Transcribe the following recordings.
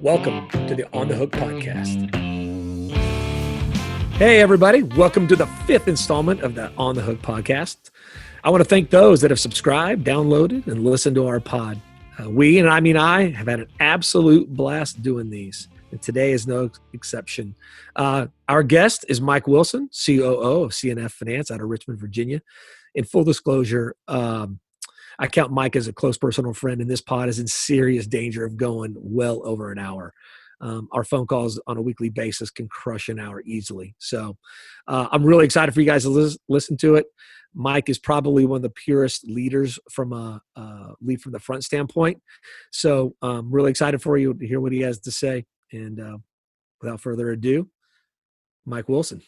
Welcome to the On the Hook podcast. Hey, everybody. Welcome to the fifth installment of the On the Hook podcast. I want to thank those that have subscribed, downloaded, and listened to our pod. I have had an absolute blast doing these, and today is no exception. Our guest is Mike Wilson, COO of CNF Finance out of Richmond, Virginia. In full disclosure, I count Mike as a close personal friend, and this pod is in serious danger of going well over an hour. Our phone calls on a weekly basis can crush an hour easily. So I'm really excited for you guys to listen to it. Mike is probably one of the purest leaders from a lead from the front standpoint. So I'm really excited for you to hear what he has to say. And without further ado, Mike Wilson.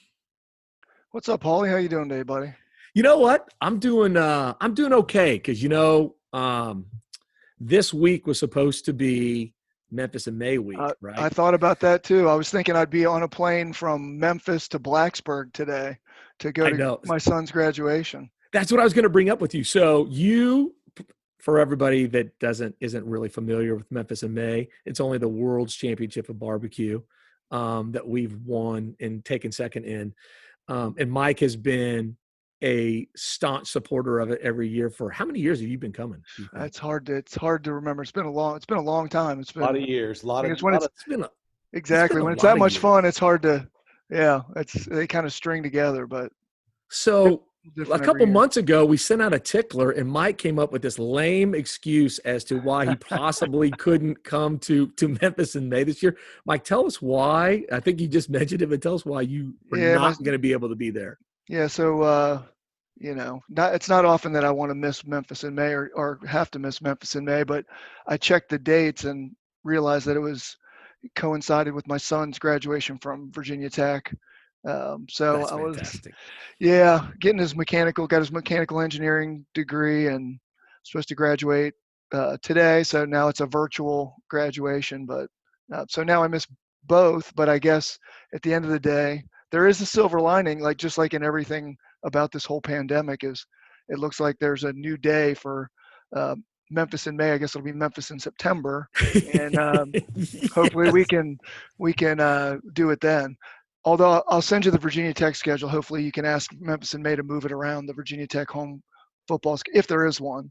What's up, Paulie? How you doing today, buddy? You know what? I'm doing okay because this week was supposed to be Memphis and May week, right? I thought about that too. I was thinking I'd be on a plane from Memphis to Blacksburg today to go to my son's graduation. That's what I was going to bring up with you. So for everybody that isn't really familiar with Memphis and May, it's only the World's Championship of Barbecue that we've won and taken second in. And Mike has been a staunch supporter of it every year. For how many years have you been coming? It's hard to remember. It's been a long time. It's been a lot of years. Exactly. When it's that much fun, it's hard to, they kind of string together, but. So a couple months ago, we sent out a tickler and Mike came up with this lame excuse as to why he possibly couldn't come to Memphis in May this year. Mike, tell us why. I think you just mentioned it, but tell us why you were not going to be able to be there. Yeah. So, it's not often that I want to miss Memphis in May or have to miss Memphis in May, but I checked the dates and realized that it coincided with my son's graduation from Virginia Tech. So that's I was, fantastic. got his mechanical engineering degree and supposed to graduate today. So now it's a virtual graduation, but so now I miss both. But I guess at the end of the day, there is a silver lining, just like in everything about this whole pandemic, is it looks like there's a new day for Memphis in May. I guess it'll be Memphis in September, and hopefully we can do it then. Although I'll send you the Virginia Tech schedule. Hopefully you can ask Memphis in May to move it around the Virginia Tech home football, if there is one.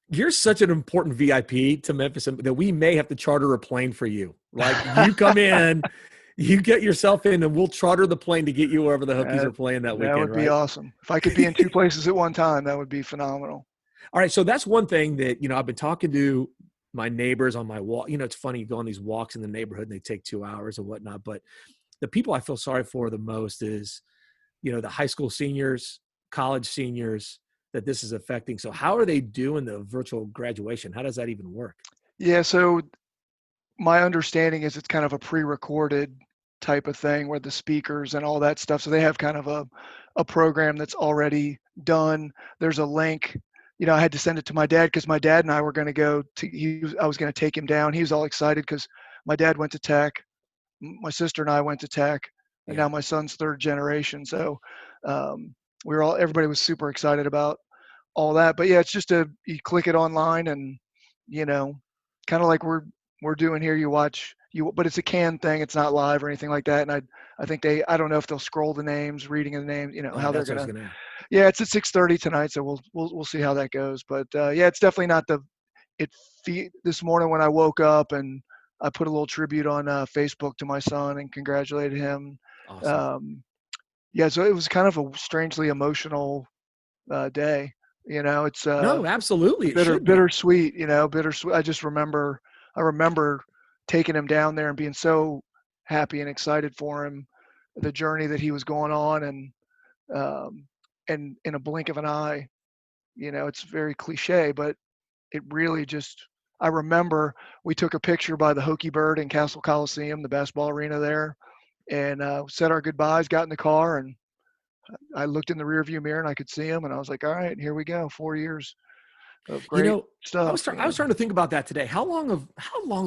You're such an important VIP to Memphis that we may have to charter a plane for you. Like you come in, you get yourself in, and we'll charter the plane to get you wherever the Hokies are playing that weekend. That would be awesome. If I could be in two places at one time, that would be phenomenal. All right, so that's one thing that I've been talking to my neighbors on my walk. It's funny, you go on these walks in the neighborhood and they take 2 hours and whatnot. But the people I feel sorry for the most is, the high school seniors, college seniors that this is affecting. So how are they doing the virtual graduation? How does that even work? Yeah, so my understanding is it's kind of a pre-recorded type of thing where the speakers and all that stuff. So they have kind of a program that's already done. There's a link. I had to send it to my dad because my dad and I were going to go I was going to take him down. He was all excited because my dad went to Tech. My sister and I went to Tech, and now my son's third generation. So everybody was super excited about all that. But yeah, it's just you click it online and, kind of like we're doing here. You watch but it's a canned thing. It's not live or anything like that. And I think I don't know if they'll scroll the names, reading the names, how they're going to. Yeah, it's at 6:30 tonight, so we'll see how that goes. But it's definitely not this morning when I woke up and I put a little tribute on Facebook to my son and congratulated him. Awesome. So it was kind of a strangely emotional day. It's no, absolutely bittersweet. Bittersweet. I remember taking him down there and being so happy and excited for him, the journey that he was going on, and in a blink of an eye, it's very cliche, but it really I remember we took a picture by the Hokie Bird in Castle Coliseum, the basketball arena there, and said our goodbyes, got in the car, and I looked in the rearview mirror and I could see him, and I was like, all right, here we go. 4 years of great stuff. I was trying to think about that today. How long have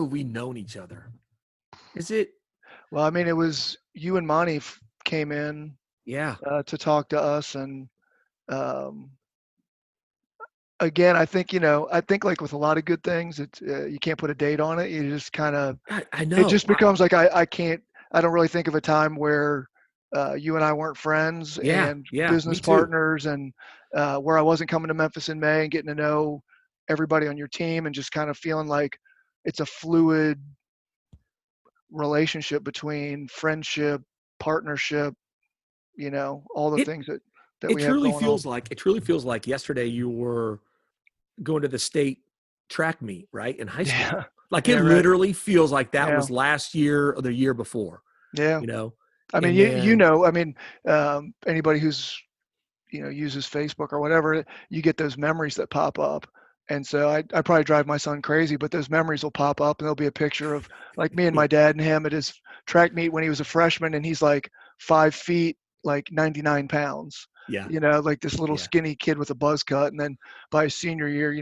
we known each other? Is it? Well, I mean, it was you and Monty came in, to talk to us, and again, I think, I think like with a lot of good things, it's you can't put a date on it. You just kind of, I it know. just becomes like I don't really think of a time where you and I weren't friends Yeah, and yeah, me business too. partners, and where I wasn't coming to Memphis in May and getting to know everybody on your team and just kind of feeling like it's a fluid relationship between friendship, partnership, all the It things that we have going on. it truly feels like yesterday you were going to the state track meet, right? In high school. Yeah. Like Yeah. it Right. literally feels like that Yeah. was last year or the year before, Yeah. you know? I mean, And then I mean, anybody who's uses Facebook or whatever, you get those memories that pop up. And so I probably drive my son crazy, but those memories will pop up and there'll be a picture of like me and my dad and him at his track meet when he was a freshman and he's like 5 feet, like 99 pounds, yeah, like this little yeah. skinny kid with a buzz cut. And then by his senior year,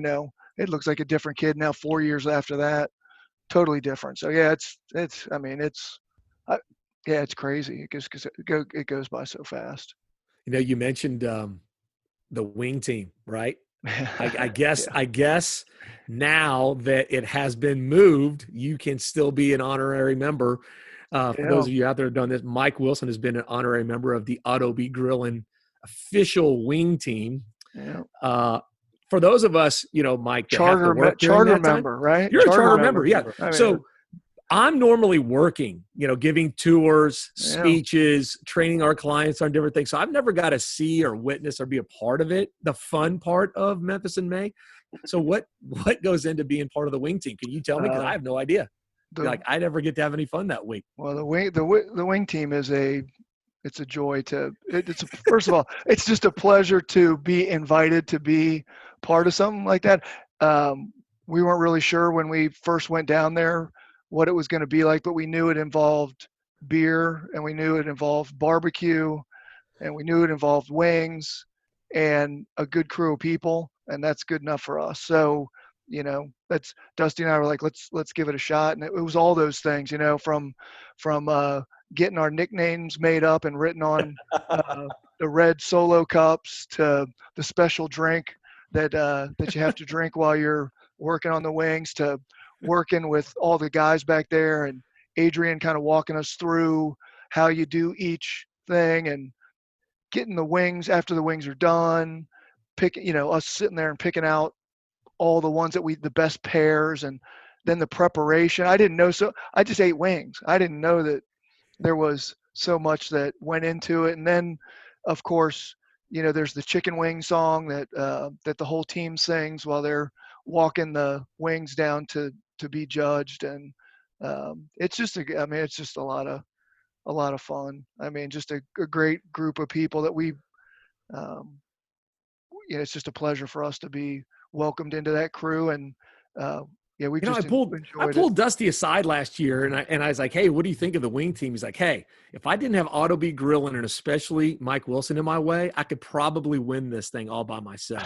it looks like a different kid now 4 years after that, totally different. So yeah, I mean, I, yeah, it's crazy. It goes by so fast. You mentioned the wing team, right? Yeah. I guess now that it has been moved, you can still be an honorary member. For Yeah. those of you out there who've done this, Mike Wilson has been an honorary member of the Auto Be Grillin' official wing team. Yeah. Uh, for those of us, Mike, that have to work during Charter that time, member, right? you're a Charter charter member. member. Yeah. I mean, So I'm normally working, giving tours, yeah. speeches, training our clients on different things. So I've never got to see or witness or be a part of it, the fun part of Memphis in May. So what goes into being part of the wing team? Can you tell me? Because I Uh, have no idea. the Like I never get to have any fun that week. well, the wing team it's a joy first of all, it's just a pleasure to be invited to be part of something like that. We weren't really sure when we first went down there what it was going to be like, but we knew it involved beer and we knew it involved barbecue and we knew it involved wings and a good crew of people, and that's good enough for us. So, that's Dusty and I were like, let's give it a shot, and it was all those things, from getting our nicknames made up and written on the red Solo cups to the special drink that you have to drink while you're working on the wings, to working with all the guys back there and Adrian kind of walking us through how you do each thing and getting the wings after the wings are done, us sitting there and picking out all the ones the best pairs, and then the preparation. I didn't know, so I just ate wings. I didn't know that there was so much that went into it. And then, of course, there's the chicken wing song that the whole team sings while they're walking the wings down to be judged, and it's just a lot of fun. I mean, just a great group of people that um, it's just a pleasure for us to be welcomed into that crew. And yeah, we've I just I enjoyed it. pulled Dusty aside last year and I was like, hey, what do you think of the wing team? He's like, hey, if I didn't have Auto Be Grilling and especially Mike Wilson in my way, I could probably win this thing all by myself.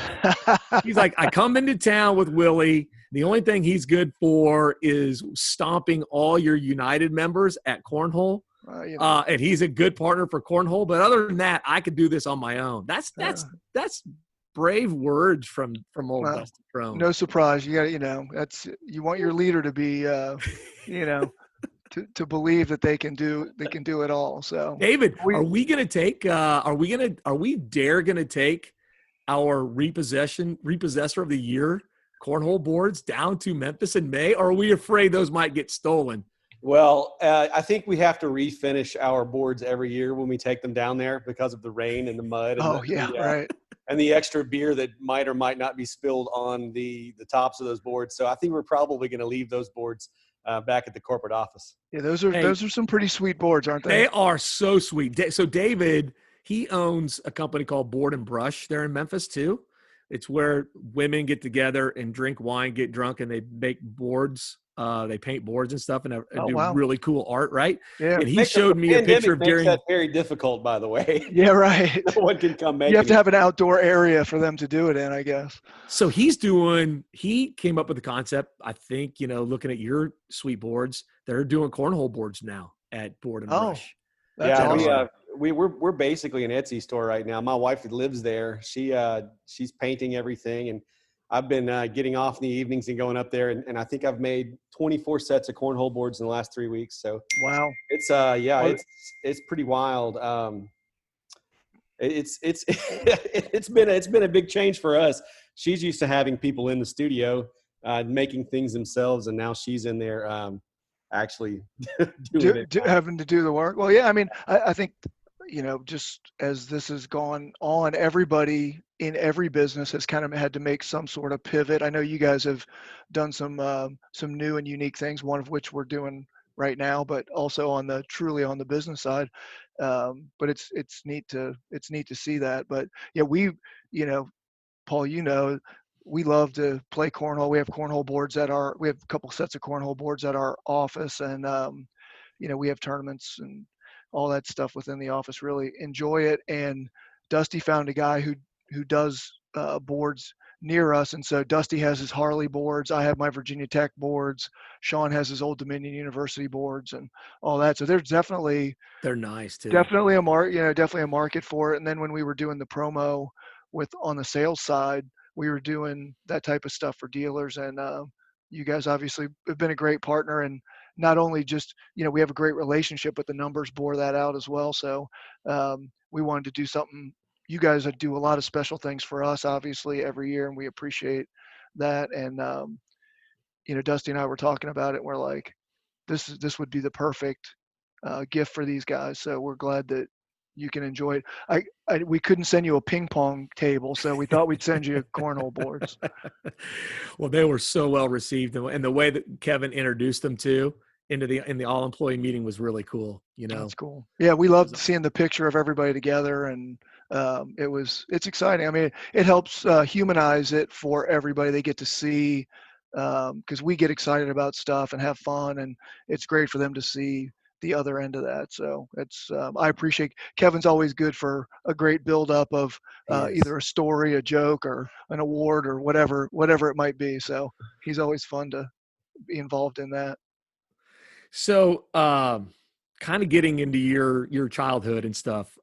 He's like, I come into town with Willie. The only thing he's good for is stomping all your United members at cornhole. And he's a good partner for cornhole. But other than that, I could do this on my own. That's brave words from old Well, Dusty Crone. no surprise. You got that's you want your leader to be you know to believe that they can do it all. So David, we are we gonna take our repossessor of the year cornhole boards down to Memphis in May? Or are we afraid those might get stolen? Well, I think we have to refinish our boards every year when we take them down there because of the rain and the mud and right. and the extra beer that might or might not be spilled on the tops of those boards. So I think we're probably going to leave those boards back at the corporate office. Yeah, Hey, those are some pretty sweet boards, aren't they? they are so sweet. So David, he owns a company called Board and Brush there in Memphis too. It's where women get together and drink wine, get drunk, and they make boards. They paint boards and stuff and Oh do wow. really cool art, right? Yeah. And he showed me a picture of makes during. that very difficult, by the way. Yeah, right. No one can come make You have to it. have an outdoor area for them to do it in, I guess. So he came up with the concept, I think, looking at your sweet boards, they're doing cornhole boards now at Board and Oh, Brush. that's Yeah, awesome. we're basically an Etsy store right now. My wife lives there. She's painting everything, and I've been getting off in the evenings and going up there, and I think I've made 24 sets of cornhole boards in the last 3 weeks. So Wow. it's it's pretty wild. It's it's been a big change for us. She's used to having people in the studio making things themselves, and now she's in there actually doing it. Having to do the work. Well, yeah, I mean, I think, just as this has gone on, everybody in every business has kind of had to make some sort of pivot. I know you guys have done some new and unique things, one of which we're doing right now, but also truly on the business side. But it's neat to see that. But yeah, Paul, we love to play cornhole. We have we have a couple sets of cornhole boards at our office, and we have tournaments and all that stuff within the office. Really enjoy it. And Dusty found a guy who does boards near us, and so Dusty has his Harley boards. I have my Virginia Tech boards. Sean has his Old Dominion University boards and all that. So there's they're nice too. Definitely definitely a market for it. And then when we were doing the promo on the sales side, we were doing that type of stuff for dealers. And you guys obviously have been a great partner, and not only just, we have a great relationship, but the numbers bore that out as well. So we wanted to do something. You guys do a lot of special things for us, obviously, every year, and we appreciate that. And, Dusty and I were talking about it, and we're like, this would be the perfect gift for these guys. So we're glad that you can enjoy it. We couldn't send you a ping pong table, so we thought we'd send you cornhole boards. Well, they were so well received, and the way that Kevin introduced them in the all employee meeting was really cool. That's cool. Yeah, we loved seeing the picture of everybody together, and it's exciting. I mean, it helps humanize it for everybody. They get to see, because we get excited about stuff and have fun, and it's great for them to see the other end of that. So I appreciate Kevin's always good for a great build-up of either a story, a joke, or an award, or whatever it might be. So he's always fun to be involved in that. So kind of getting into your childhood and stuff,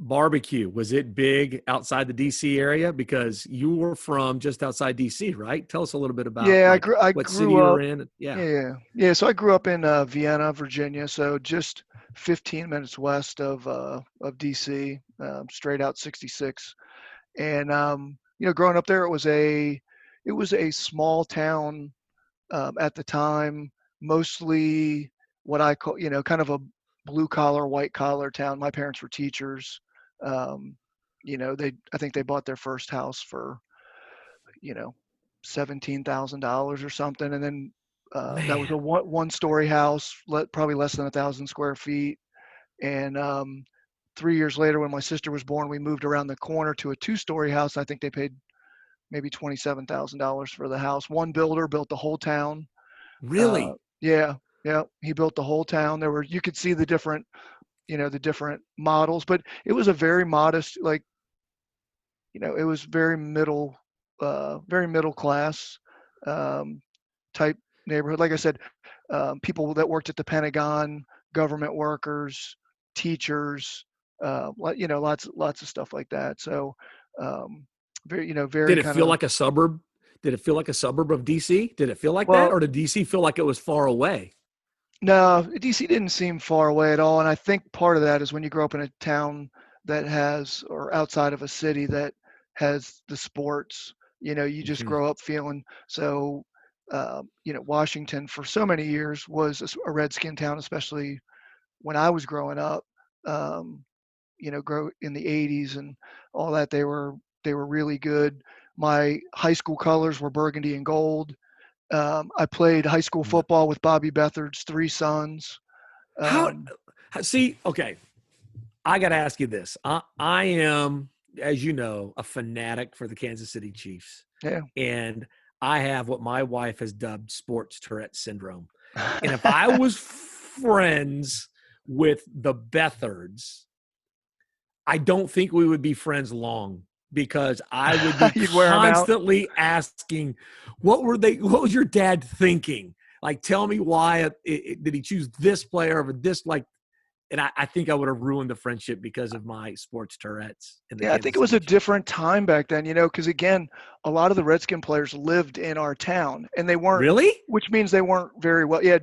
barbecue, was it big outside the DC area? Because you were from just outside DC, right? Tell us a little bit about what city you were in. Yeah. So I grew up in Vienna, Virginia. So just 15 minutes west of DC, straight out 66. And growing up there, it was a small town at the time, mostly what I call, kind of a blue collar, white collar town. My parents were teachers. I think they bought their first house for, $17,000 or something. And then that was a one-story house, probably less than 1,000 square feet. And 3 years later, when my sister was born, we moved around the corner to a two-story house. I think they paid maybe $27,000 for the house. One builder built the whole town. Really? Yeah. He built the whole town. You could see the different models, but it was a very modest, it was very middle class type neighborhood. Like I said, people that worked at the Pentagon, government workers, teachers, lots of stuff like that. So very. Did it feel like a suburb? Did it feel like a suburb of DC? Did it feel like that, or did DC feel like it was far away? No, DC didn't seem far away at all. And I think part of that is when you grow up in a town that has, or outside of a city that has the sports, you just grow up feeling. So, Washington for so many years was a redskin town, especially when I was growing up, grow in the 80s and all that. They were really good. My high school colors were burgundy and gold. I played high school football with Bobby Beathard's three sons. Okay. I got to ask you this. I am, as you know, a fanatic for the Kansas City Chiefs. Yeah. And I have what my wife has dubbed sports Tourette syndrome. And if I was friends with the Beathards, I don't think we would be friends long, because I would be constantly asking, what was your dad thinking? Like, tell me why did he choose this player over this? Like, and I think I would have ruined the friendship because of my sports Tourette's in the Yeah, I think Kansas it was City a Chiefs. different time back then, because again, a lot of the Redskin players lived in our town, and they weren't, Really? which means they weren't very well. Yeah,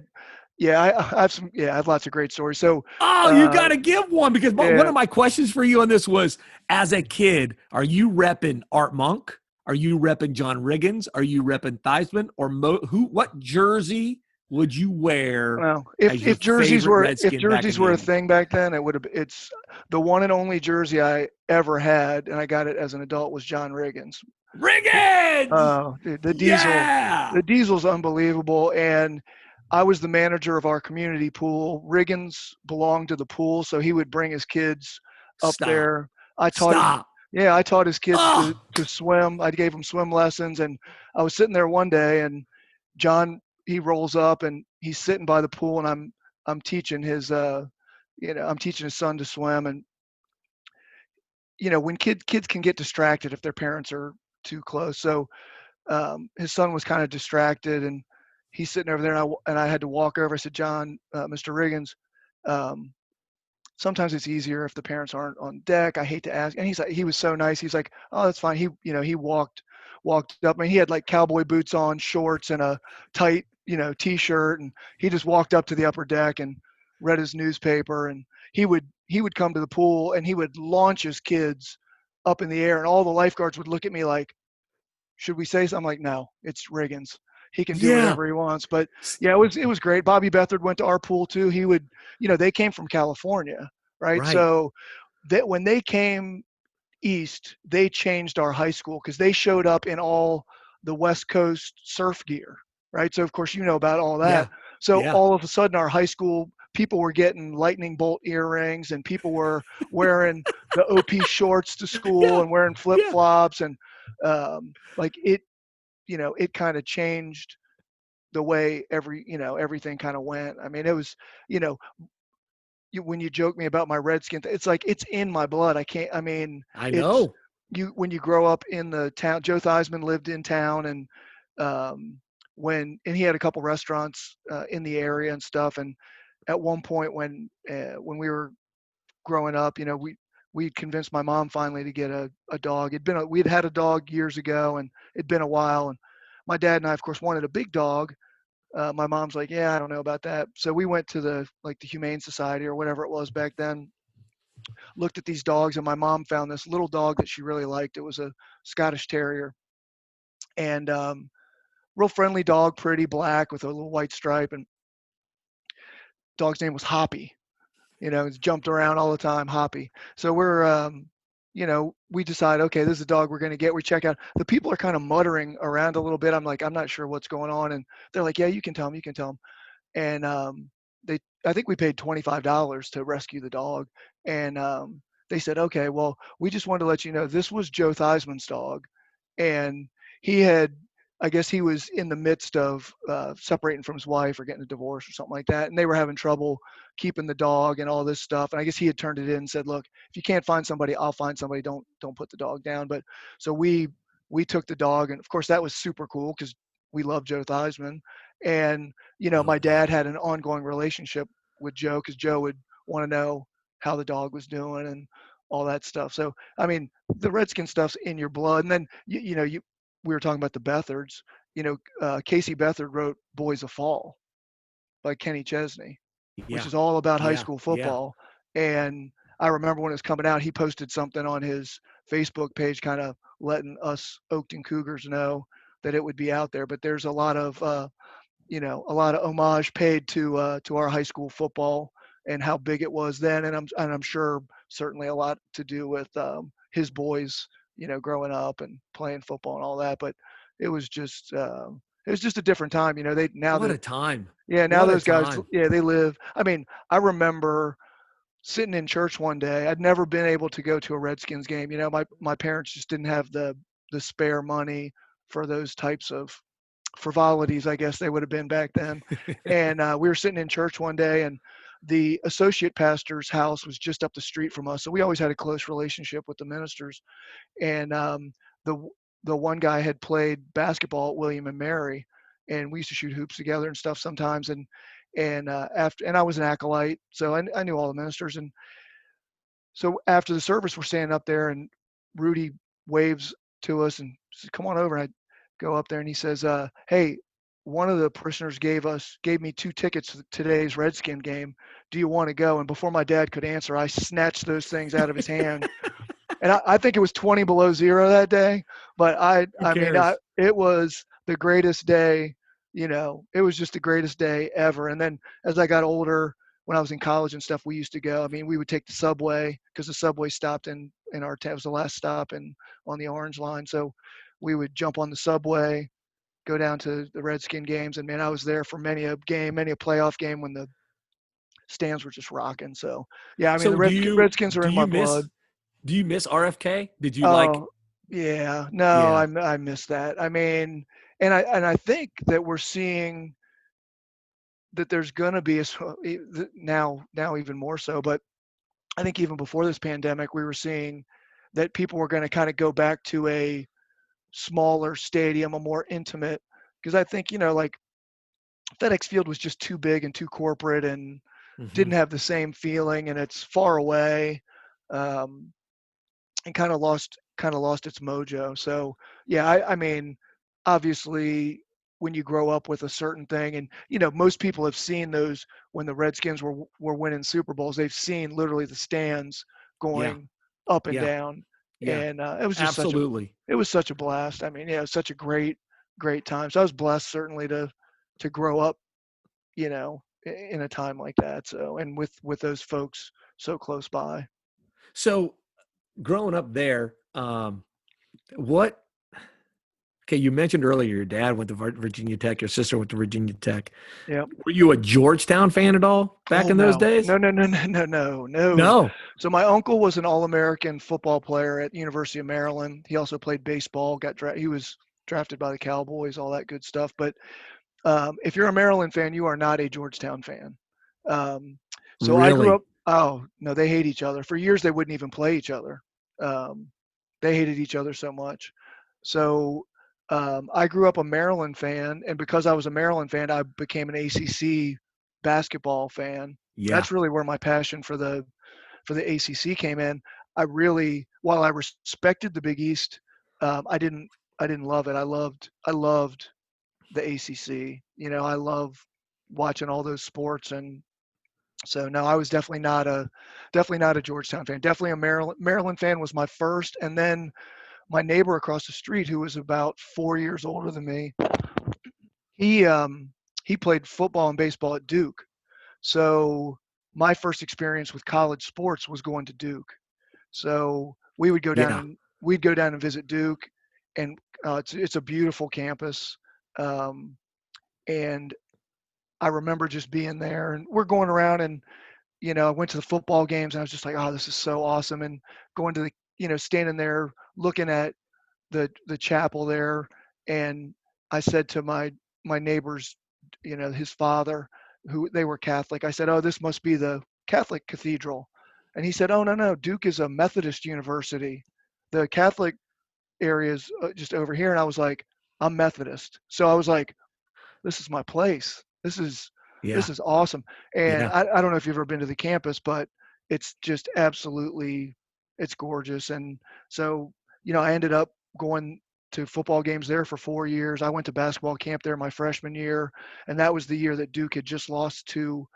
yeah, I have some. Yeah, I have lots of great stories. So, Oh, you uh, got to give one because one yeah, of my questions for you on this was, as a kid, are you repping Art Monk? Are you repping John Riggins? Are you repping Theismann? Or what jersey would you wear well, as your favorite if Redskin back in jerseys the were a 80s? thing back then, it's the one and only jersey I ever had, and I got it as an adult, was John Riggins. Riggins! Dude, Yeah! the diesel's unbelievable. And I was the manager of our community pool. Riggins belonged to the pool, so he would bring his kids up Stop. there. I taught his, Stop. yeah, I taught his kids Oh, to swim. I gave them swim lessons, and I was sitting there one day, and John, he rolls up and he's sitting by the pool, and I'm teaching his I'm teaching his son to swim. And when kids can get distracted if their parents are too close. So his son was kind of distracted, and he's sitting over there, and I had to walk over. I said, John, Mr. Riggins, um, sometimes it's easier if the parents aren't on deck. I hate to ask. And he was so nice. He's like, oh, that's fine. He walked up. I mean, he had like cowboy boots on, shorts, and a tight, t-shirt. And he just walked up to the upper deck and read his newspaper. And he would come to the pool, and he would launch his kids up in the air. And all the lifeguards would look at me like, should we say something? I'm like, no, it's Riggins. He can do yeah. whatever he wants. But yeah, it was great. Bobby Beathard went to our pool too. He would, they came from California, right? Right. So that when they came east, they changed our high school because they showed up in all the West Coast surf gear, right? So of course you know about all Yeah. that. So Yeah. all of a sudden our high school people were getting lightning bolt earrings, and people were wearing the OP shorts to school Yeah. and wearing flip Yeah. flops, and like it kind of changed the way everything kind of went. I mean, it was, you know, when you joke me about my Redskin, it's like it's in my blood. I can't. I mean, I it's know. when you grow up in the town. Joe Theismann lived in town, and he had a couple restaurants in the area and stuff. And at one point when we were growing up, we convinced my mom finally to get a dog. We'd had a dog years ago, and it'd been a while. And my dad and I, of course, wanted a big dog. My mom's like, yeah, I don't know about that. So we went to the Humane Society or whatever it was back then, looked at these dogs, and my mom found this little dog that she really liked. It was a Scottish Terrier, and real friendly dog, pretty, black with a little white stripe. And dog's name was Hoppy. It's jumped around all the time, Hoppy. So we decide, okay, this is a dog we're going to get. We check out. The people are kind of muttering around a little bit. I'm like, I'm not sure what's going on. And they're like, yeah, you can tell them, you can tell them. And I think we paid $25 to rescue the dog. And they said, okay, well, we just wanted to let you know this was Joe Theismann's dog. And I guess he was in the midst of separating from his wife or getting a divorce or something like that. And they were having trouble keeping the dog and all this stuff. And I guess he had turned it in and said, look, if you can't find somebody, I'll find somebody. Don't put the dog down. But so we took the dog. And of course that was super cool because we love Joe Theismann. And, Oh, my dad wow. had an ongoing relationship with Joe because Joe would want to know how the dog was doing and all that stuff. So, I mean, the Redskin stuff's in your blood. And then, we were talking about the Beathards. Casey Beathard wrote Boys of Fall by Kenny Chesney, which Yeah. is all about high Yeah. school Yeah. football. And I remember when it was coming out, he posted something on his Facebook page, kind of letting us Oakton Cougars know that it would be out there. But there's a lot of homage paid to our high school football and how big it was then, and I'm sure certainly a lot to do with his boys, growing up and playing football and all that. But it was just a different time. They now What that a time. yeah now What a those guys, time. yeah, they live. I mean, I remember sitting in church one day. I'd never been able to go to a Redskins game. My parents just didn't have the spare money for those types of frivolities, I guess they would have been back then. And we were sitting in church one day, and the associate pastor's house was just up the street from us. So we always had a close relationship with the ministers. And the the one guy had played basketball at William and Mary, and we used to shoot hoops together and stuff sometimes. And And and I was an acolyte, so I knew all the ministers. And so after the service, we're standing up there, and Rudy waves to us and says, "Come on over." And I go up there, and he says, "Hey, one of the parishioners gave me 2 tickets to today's Redskin game. Do you want to go?" And before my dad could answer, I snatched those things out of his hand. And I think it was 20 below zero that day, but Who cares? it was the greatest day. It was just the greatest day ever. And then as I got older, when I was in college and stuff, we used to go. I mean, we would take the subway because the subway stopped in our town. It was the last stop on the Orange Line. So we would jump on the subway, go down to the Redskin games, and man, I was there for many a playoff game when the stands were just rocking. So yeah, I mean, So the Redskins are do in my you blood. miss RFK? Did you like? Oh, yeah. No, Yeah. I miss that. I mean, and I think that we're seeing that there's going to be now even more so, but I think even before this pandemic, we were seeing that people were going to kind of go back to a smaller stadium, a more intimate, because I think, like FedEx Field was just too big and too corporate and Mhm. didn't have the same feeling, and it's far away. Um, and kind of lost its mojo. So yeah, I mean, obviously when you grow up with a certain thing, and most people have seen those when the Redskins were winning Super Bowls, they've seen literally the stands Yeah. going up and Yeah. down, Yeah. and it was just Absolutely. it was such a blast. I mean, yeah, it was such a great time. So I was blessed certainly to grow up, in a time like that. So, and with those folks so close by. So growing up there, what? Okay, you mentioned earlier your dad went to Virginia Tech, your sister went to Virginia Tech. Yeah. Were you a Georgetown fan at all back Oh, in those no. days? No, no, no, no, no, no, no. No. So my uncle was an All-American football player at University of Maryland. He also played baseball, he was drafted by the Cowboys, all that good stuff. But if you're a Maryland fan, you are not a Georgetown fan. Um, so I grew Really? up, oh, no, they hate each other. For years, they wouldn't even play each other. Um, they hated each other so much. So I grew up a Maryland fan, and because I was a Maryland fan, I became an ACC basketball fan. Yeah. That's really where my passion for the ACC came in. While I respected the Big East, I didn't love it. I loved the ACC. I love watching all those sports, and so no, I was definitely not a Georgetown fan. Definitely a Maryland fan was my first, and then my neighbor across the street, who was about 4 years older than me, he he played football and baseball at Duke. So my first experience with college sports was going to Duke. So Yeah. we'd go down and visit Duke, and it's a beautiful campus. Um, and I remember just being there, and we're going around, and I went to the football games, and I was just like, oh, this is so awesome, and going to standing there looking at the chapel there, and I said to my neighbor's, his father, who they were Catholic. I said, "Oh, this must be the Catholic cathedral," and he said, "Oh, no, no, Duke is a Methodist university. The Catholic area is just over here." And I was like, "I'm Methodist," so I was like, "This is my place. This Yeah. is awesome." And Yeah. I don't know if you've ever been to the campus, but it's just absolutely, it's gorgeous. And so, I ended up going to football games there for 4 years. I went to basketball camp there my freshman year, and that was the year that Duke had just lost to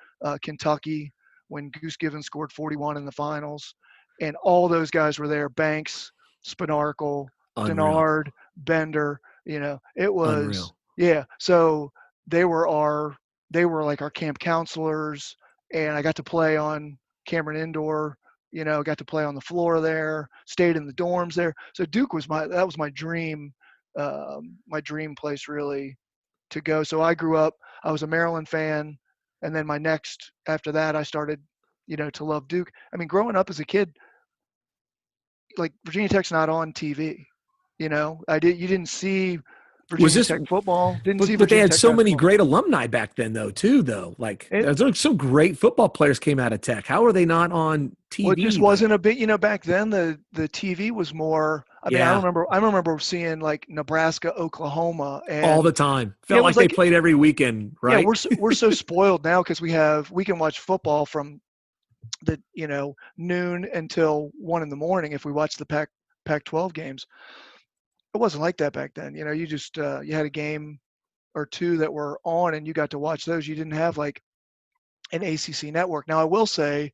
Kentucky when Goose Given scored 41 in the finals. And all those guys were there: Banks, Spinarkle, Unreal. Denard, Bender. It was, Unreal. yeah. So they were like our camp counselors, and I got to play on Cameron Indoor. Got to play on the floor there, stayed in the dorms there. So Duke was my dream place really to go. So I grew up, I was a Maryland fan, and then after that, I started, to love Duke. I mean, growing up as a kid, like Virginia Tech's not on TV. You didn't see Was Virginia this, Tech football, didn't see but they Virginia had Tech so many basketball. great alumni back then, though, too, though. Like, It, there's some great football players came out of Tech. How are they not on well, it just TV? Like, wasn't a bit, back then the TV was more, I mean, Yeah. I remember seeing like Nebraska, Oklahoma, All and the time. it Felt was like they like, played every weekend, yeah, right? we're so spoiled now because we can watch football from the noon until 1 in the morning if we watch the Pac-12 games. It wasn't like that back then. You just you had a game or two that were on, and you got to watch those. You didn't have like an ACC network. Now, I will say,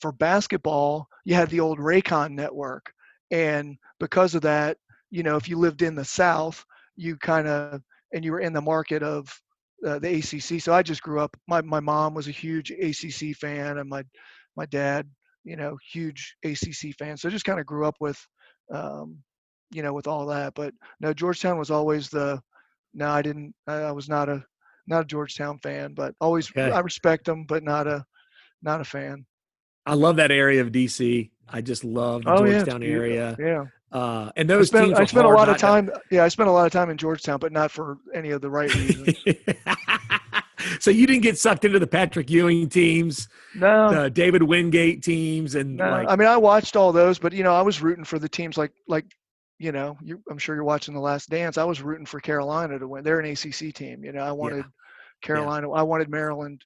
for basketball, you had the old Raycon network, and because of that, if you lived in the South, you kind of and you were in the market of the ACC. So I just grew up. My mom was a huge ACC fan, and my dad, huge ACC fan. So I just kind of grew up with, um, with all that. But no, Georgetown was always the. No, I didn't. I was not a Georgetown fan, but always I Okay. respect them, but not a fan. I love that area of DC. I just love the Oh yeah, it's Georgetown beautiful. area. Yeah. And those teams I were spent a hard lot of not to. time. Yeah, I spent a lot of time in Georgetown, but not for any of the right reasons. So you didn't get sucked into the Patrick Ewing teams, No, the David Wingate teams, and no. like, I mean, I watched all those, but I was rooting for the teams like I'm sure you're watching The Last Dance. I was rooting for Carolina to win. They're an ACC team. I yeah, wanted yeah. Carolina. I wanted Maryland.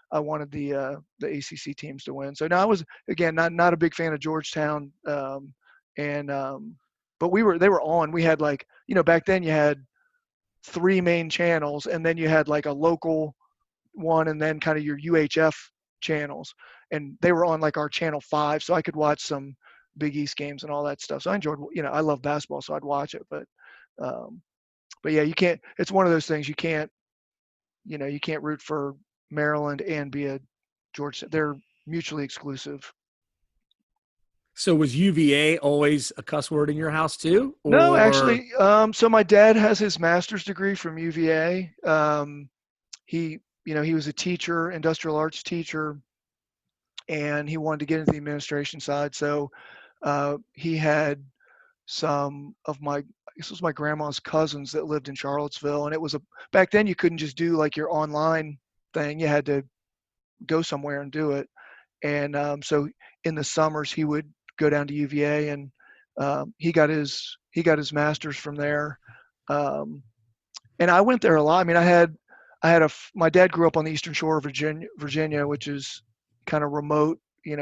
I wanted the ACC teams to win. So now I was again not a big fan of Georgetown. And but they were on. We had like back then you had three main channels, and then you had like a local one, and then kind of your UHF channels, and they were on like our channel 5, so I could watch some Big East games and all that stuff. So I enjoyed, I love basketball, so I'd watch it. Um, but yeah, you can't. It's one of those things you can't. You can't root for Maryland and be a Georgia. They're mutually exclusive. So was UVA always a cuss word in your house too, No, or actually, so my dad has his master's degree from UVA. He was a teacher, industrial arts teacher, and he wanted to get into the administration side. So he had some of my, I guess it was my grandma's cousins that lived in Charlottesville, and it was back then you couldn't just do like your online thing. You had to go somewhere and do it. And so in the summers he would go down to UVA, and he got his master's from there. And I went there a lot. I mean, my dad grew up on the Eastern Shore of Virginia, which is kind of remote,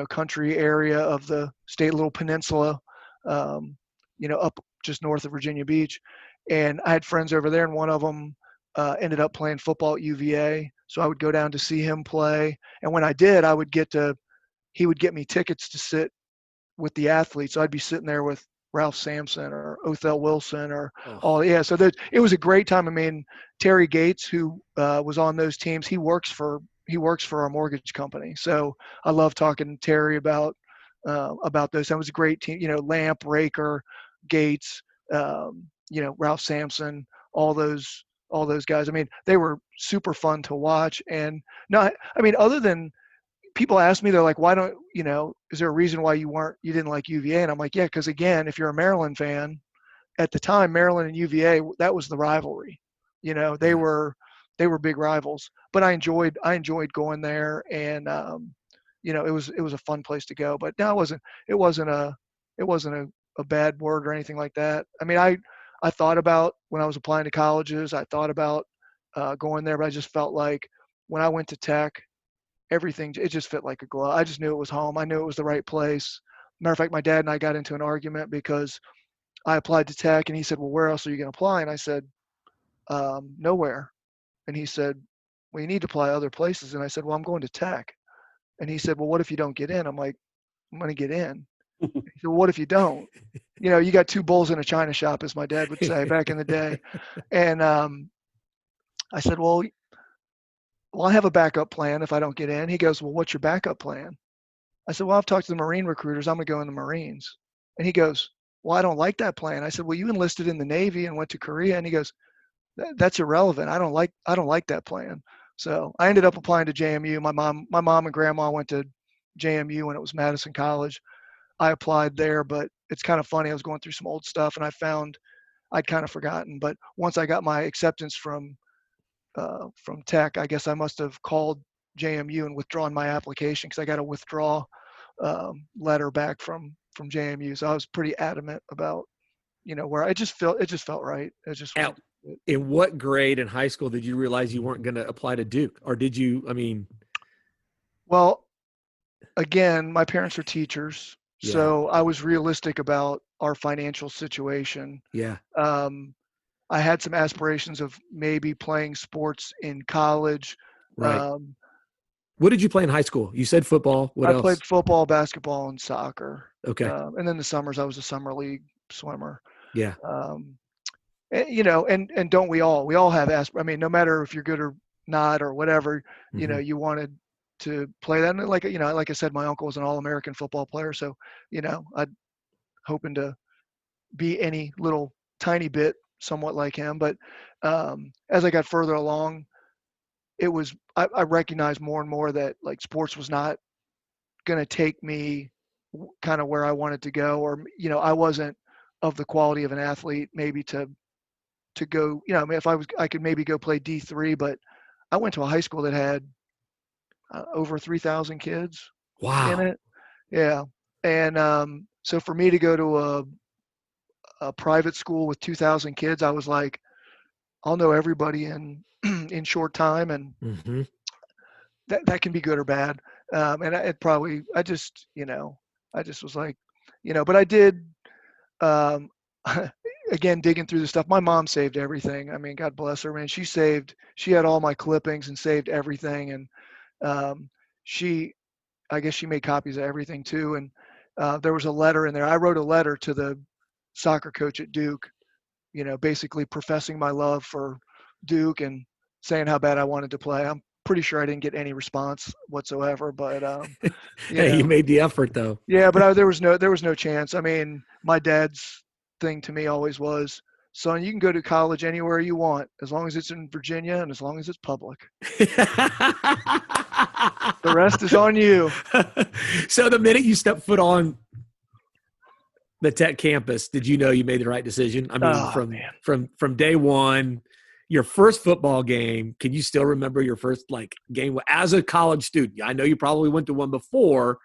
country area of the state, little peninsula, up just north of Virginia Beach. And I had friends over there, and one of them ended up playing football at UVA. So I would go down to see him play. And when I did, he would get me tickets to sit with the athletes. So I'd be sitting there with Ralph Sampson or Othell Wilson or oh, all. Yeah, so it was a great time. I mean, Terry Gates, who was on those teams, he works for our mortgage company. So I love talking to Terry about those. That was a great team. Lamp, Raker, Gates, Ralph Sampson, all those guys. I mean, they were super fun to watch. And no, I mean, other than people ask me, they're like, why don't, is there a reason why you didn't like UVA? And I'm like, yeah, because again, if you're a Maryland fan, at the time, Maryland and UVA, that was the rivalry. They yeah. were big rivals, but I enjoyed going there, and it was a fun place to go. But no, it wasn't a bad word or anything like that. I mean, I thought about when I was applying to colleges, I thought about going there, but I just felt like when I went to Tech, everything, it just fit like a glove. I just knew it was home. I knew it was the right place. Matter of fact, my dad and I got into an argument because I applied to Tech, and he said, well, where else are you going to apply? And I said, nowhere. And he said, well, you need to apply other places. And I said, well, I'm going to Tech. And he said, well, what if you don't get in? I'm like, I'm going to get in. He said, well, what if you don't? You got two bulls in a china shop, as my dad would say back in the day. And I said, well, I have a backup plan if I don't get in. He goes, well, what's your backup plan? I said, well, I've talked to the Marine recruiters. I'm going to go in the Marines. And he goes, well, I don't like that plan. I said, well, you enlisted in the Navy and went to Korea. And he goes, that's irrelevant. I don't like that plan. So I ended up applying to JMU. My mom and grandma went to JMU when it was Madison College. I applied there, but it's kind of funny. I was going through some old stuff, and I found I'd kind of forgotten. But once I got my acceptance from Tech, I guess I must have called JMU and withdrawn my application, because I got a withdraw letter back from from JMU. So I was pretty adamant about, where it just felt right. It just At, wanted to do it. in what grade in high school did you realize you weren't going to apply to Duke, or did you? I mean, Well, again, my parents are teachers, yeah, so I was realistic about our financial situation. yeah, Um, I had some aspirations of maybe playing sports in college. right. Um, What did you play in high school? You said football. What I played else? football, basketball, and soccer. Okay, And then the summers, I was a summer league swimmer. yeah, Um, and don't we all? We all have I mean, no matter if you're good or not or whatever, hmm you wanted to play that. And like I said, my uncle was an All-American football player, so I'd hoping to be any little tiny bit somewhat like him. But as I got further along, I recognized more and more that like sports was not going to take me kind of where I wanted to go, or I wasn't of the quality of an athlete maybe to go. I mean, if I could maybe go play D3, but I went to a high school that had over 3,000 kids in wow, it. Yeah, and so for me to go to a private school with 2,000 kids, I was like, I'll know everybody in in short time, and hmm that can be good or bad. And I just was like, but I did, um, again, digging through the stuff. My mom saved everything. I mean, God bless her, man. She had all my clippings and saved everything. And um, I guess she made copies of everything too. And there was a letter in there. I wrote a letter to the soccer coach at Duke, basically professing my love for Duke and saying how bad I wanted to play. I'm pretty sure I didn't get any response whatsoever, but you Hey, you know, made the effort though. yeah, but there was no chance. I mean, my dad's thing to me always was, son, you can go to college anywhere you want as long as it's in Virginia and as long as it's public. The rest is on you. So the minute you step foot on the tech campus, did you know you made the right decision? I mean, Oh from man. from day one, your first football game. Can you still remember your first like game as a college student? I know you probably went to one before,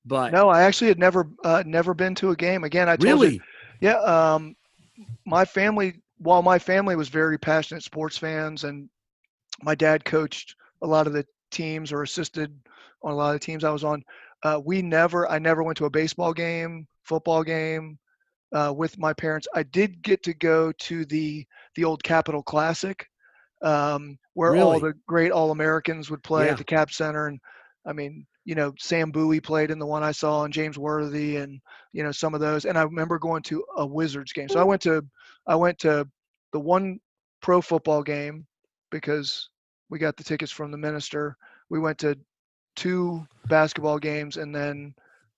but No, I actually had never been to a game. Again, I told you, really, yeah. While my family was very passionate sports fans, and my dad coached a lot of the teams or assisted on a lot of the teams I was on. I never went to a baseball game, football game with my parents. I did get to go to the old Capitol Classic, where all really, the great All Americans would play at yeah. the Cap Center, and I mean, Sam Bowie played in the one I saw, and James Worthy, and some of those. And I remember going to a Wizards game. So I went to the one pro football game because we got the tickets from the minister. We went to two basketball games, and then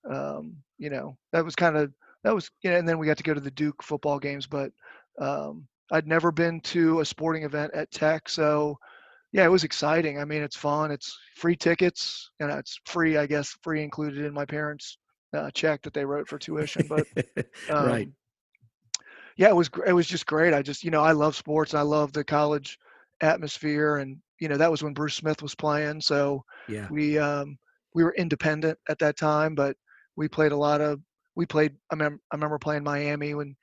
that was and then we got to go to the Duke football games. But I'd never been to a sporting event at Tech, so yeah, it was exciting. I mean, it's fun. It's free tickets, it's free, I guess, free included in my parents' check that they wrote for tuition. But Right. um, yeah, it was just great. I just I love sports. I love the college atmosphere, and that was when Bruce Smith was playing. So Yeah. we um, we were independent at that time, but we played a lot of we played. I remember playing Miami when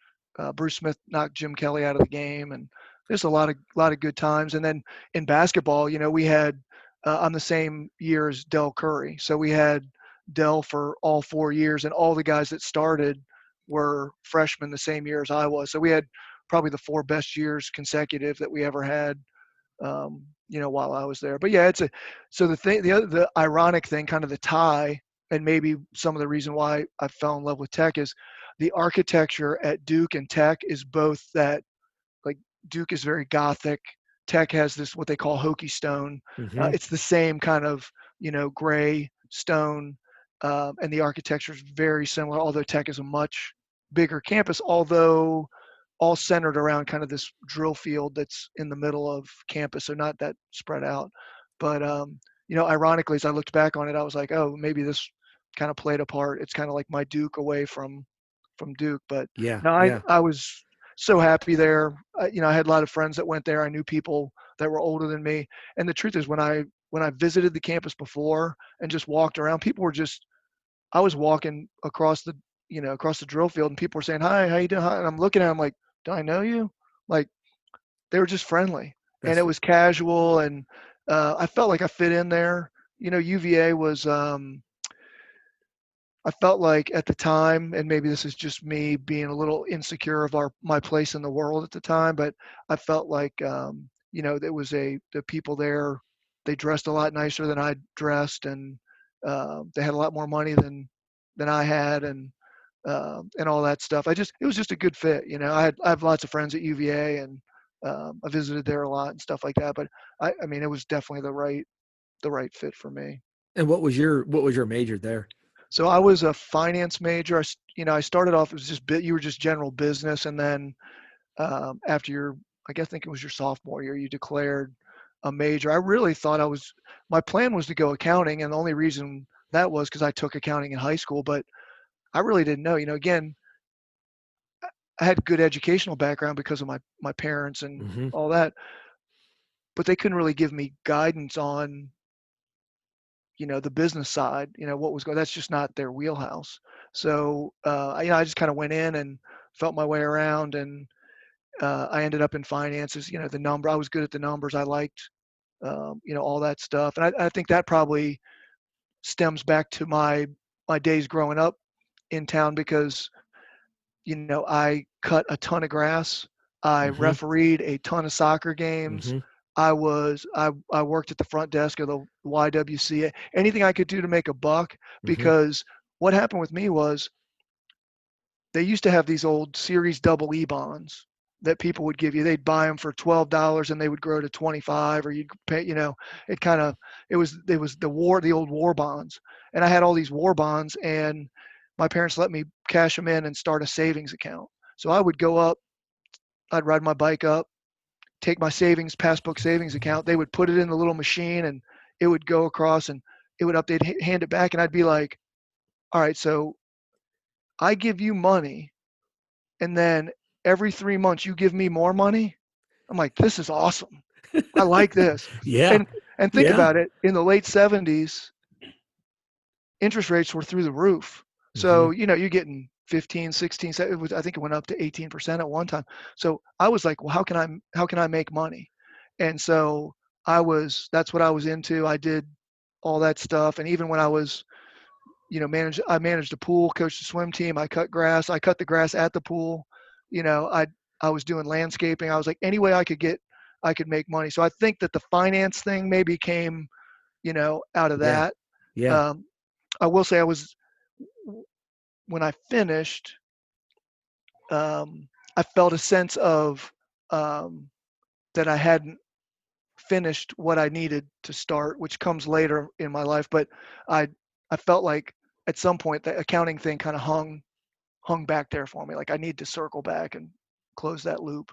Bruce Smith knocked Jim Kelly out of the game, and there's a lot of good times. And then in basketball, we had on the same year as Del Curry, so we had Del for all 4 years, and all the guys that started were freshmen the same year as I was. So we had probably the four best years consecutive that we ever had, while I was there. But yeah, so the ironic thing, kind of the tie, and maybe some of the reason why I fell in love with Tech is the architecture at Duke and Tech is both that, like, Duke is very Gothic. Tech has this what they call Hokie stone. hmm It's the same kind of gray stone, and the architecture is very similar. Although Tech is a much bigger campus, although all centered around kind of this drill field that's in the middle of campus, so not that spread out. But ironically, as I looked back on it, I was like, oh, maybe this kind of played a part. It's kind of like my Duke away from Duke. But Yeah. no, Yeah. I was so happy there. I had a lot of friends that went there. I knew people that were older than me. And the truth is, when I visited the campus before and just walked around, people were just. I was walking across across the drill field, and people were saying, "Hi, how you doing?" Hi. And I'm looking at them like, "Do I know you?" Like, they were just friendly, and it That's was casual, and I felt like I fit in there. UVA was. I felt like at the time, and maybe this is just me being a little insecure of my place in the world at the time, but I felt like there was the people there. They dressed a lot nicer than I dressed, and they had a lot more money than I had, and all that stuff. It was just a good fit. I have lots of friends at UVA, and I visited there a lot and stuff like that. But I mean, it was definitely the right fit for me. and what was your major there? So I was a finance major. I started off, it was you were just general business, and then after I think it was your sophomore year, you declared a major. I really thought my plan was to go accounting, and the only reason that was because I took accounting in high school, but I really didn't know. Again, I had good educational background because of my parents and Hmm. all that, but they couldn't really give me guidance on the business side, what was going. That's just not their wheelhouse. So I just kind of went in and felt my way around, and I ended up in finances. I was good at the numbers. I liked all that stuff, and I think that probably stems back to my days growing up in town because I cut a ton of grass. I Hmm. refereed a ton of soccer games. Hmm. I worked at the front desk of the YWCA. Anything I could do to make a buck, Hmm. because what happened with me was they used to have these old Series double E bonds that people would give you. They'd buy them for $12 and they would grow to 25, or you'd pay, it kind of, it was the old war bonds. And I had all these war bonds, and my parents let me cash them in and start a savings account. So I would go up, I'd ride my bike up, take my passbook savings account. They would put it in the little machine, and it would go across, and it would update, hand it back. And I'd be like, all right, so I give you money, and then every 3 months you give me more money. I'm like, this is awesome. I like this. Yeah. And think Yeah. about it, in the late 70s, interest rates were through the roof. Hmm. So, you're getting 15, 16, I think it went up to 18% at one time. So I was like, well, how can I make money? And so that's what I was into. I did all that stuff. And even when I was, I managed a pool, coached a swim team. I cut grass. I cut the grass at the pool. You know, I, I was doing landscaping. I was like, any way I could make money. So I think that the finance thing maybe came, out of Yeah. that. Yeah. Um, I will say when I finished, I felt a sense of um, that I hadn't finished what I needed to start, which comes later in my life. But I I felt like at some point the accounting thing kind of hung back there for me. Like I need to circle back and close that loop.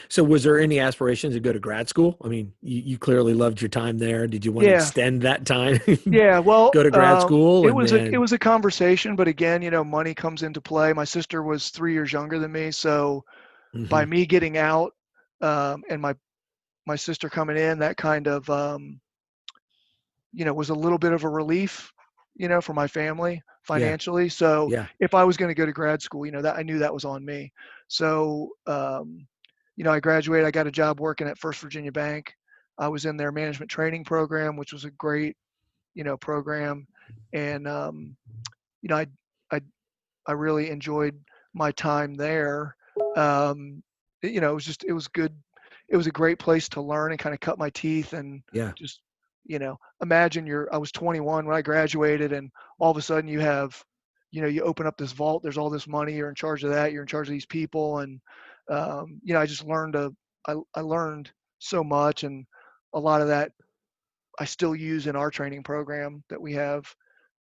So was there any aspirations to go to grad school? I mean, you clearly loved your time there. Did you want to Yeah, extend that time, yeah. Well, go to grad school it and was it then? was a conversation, but again, money comes into play. My sister was 3 years younger than me, so by Hmm. me getting out, and my sister coming in, that kind of was a little bit of a relief, for my family Yeah. financially. So Yeah. if I was going to go to grad school, that I knew that was on me. So, I graduated, I got a job working at First Virginia Bank. I was in their management training program, which was a great, program. And, you know, I, I, I really enjoyed my time there. Um, it was good. It was a great place to learn and kind of cut my teeth and Yeah. just, imagine I was 21 when I graduated, and all of a sudden you open up this vault, there's all this money, you're in charge of that, you're in charge of these people. And, I just I learned so much, and a lot of that I still use in our training program that we have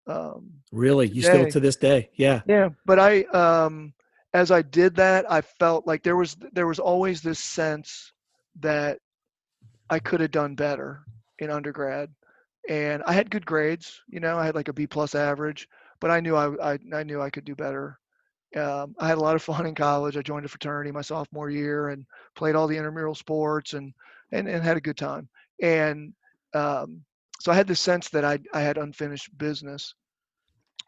um, Really? You still today. to this day? Yeah. Yeah, but as I did that, I felt like there was always this sense that I could have done better in undergrad, and I had good grades. I had like a B+ average, but I knew I knew I could do better. I had a lot of fun in college. I joined a fraternity my sophomore year and played all the intramural sports, and had a good time. And um, so I had this sense that I had unfinished business.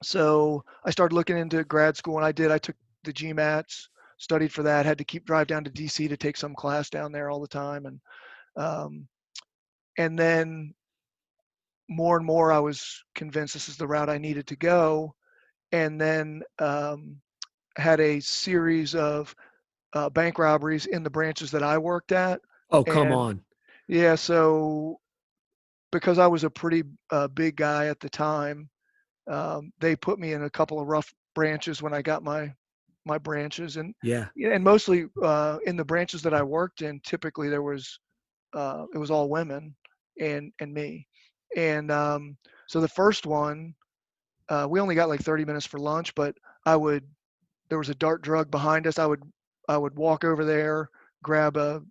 So I started looking into grad school, and I took the GMATs, studied for that, had to drive down to DC to take some class down there all the time. Um, and then more and more I was convinced this is the route I needed to go. And then had a series of bank robberies in the branches that I worked at. Oh, come And on. yeah, so because I was a pretty big guy at the time, they put me in a couple of rough branches when I got my branches, and Yeah. yeah, and mostly in the branches that I worked in, typically there was it was all women and me, and so the first one we only got like 30 minutes for lunch, but I would there was a dark drug behind us. I would walk over there, grab a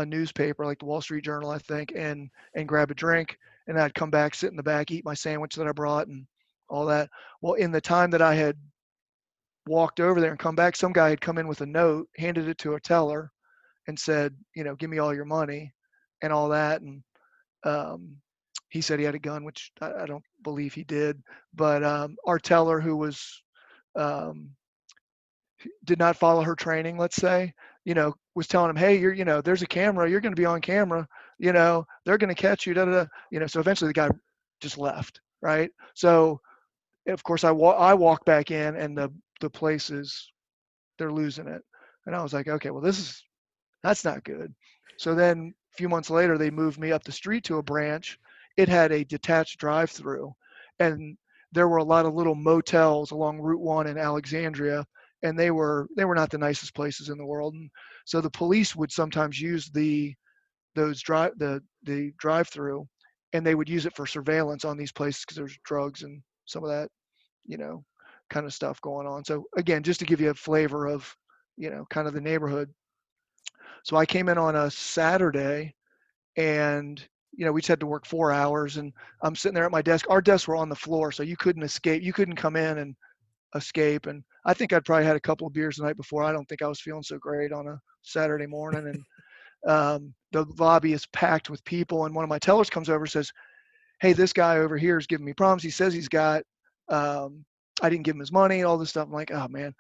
newspaper like the Wall Street Journal, I think, and grab a drink, and I'd come back, sit in the back, eat my sandwich that I brought, and all that. Well, in the time that I had walked over there and come back, some guy had come in with a note, handed it to a teller, and said, give me all your money, and all that, and um, he said he had a gun, which I don't believe he did, but our teller, who was um, did not follow her training, let's say, was telling him, hey, there's a camera, you're going to be on camera, they're going to catch you, da, da, da. So eventually the guy just left, right? So of course I walk back in, and the place is, they're losing it. And I was like, okay, well, that's not good. So then a few months later, they moved me up the street to a branch. It had a detached drive-through, and there were a lot of little motels along Route 1 in Alexandria, and they were not the nicest places in the world. And so the police would sometimes use the drive-through, and they would use it for surveillance on these places because there's drugs and some of that, you know, kind of stuff going on. So again, just to give you a flavor of, kind of the neighborhood. So I came in on a Saturday, and we just had to work 4 hours, and I'm sitting there at my desk. Our desks were on the floor, so you couldn't escape. You couldn't come in and escape. And I think I'd probably had a couple of beers the night before. I don't think I was feeling so great on a Saturday morning. And the lobby is packed with people. And one of my tellers comes over and says, hey, this guy over here is giving me problems. He says he's got, I didn't give him his money, all this stuff. I'm like, oh, man.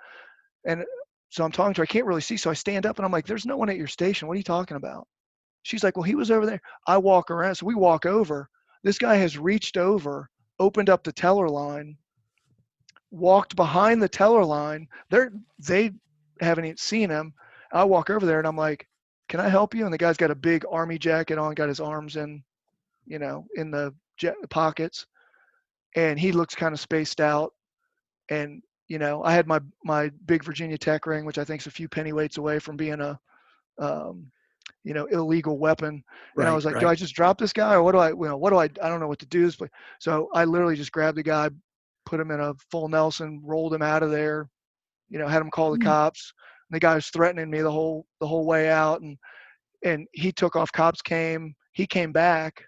And so I'm talking to her. I can't really see. So I stand up, and I'm like, there's no one at your station. What are you talking about? She's like, well, he was over there. I walk around. So we walk over. This guy has reached over, opened up the teller line, walked behind the teller line. They haven't even seen him. I walk over there, and I'm like, can I help you? And the guy's got a big army jacket on, got his arms in the pockets, and he looks kind of spaced out. And I had my big Virginia Tech ring, which I think is a few pennyweights away from being a um, illegal weapon. And I Right. was like, do Right. I just drop this guy, or I don't know what to do. So I literally just grabbed the guy, put him in a full Nelson, rolled him out of there, had him call the cops. And the guy was threatening me the whole way out. And he took off. Cops came, he came back,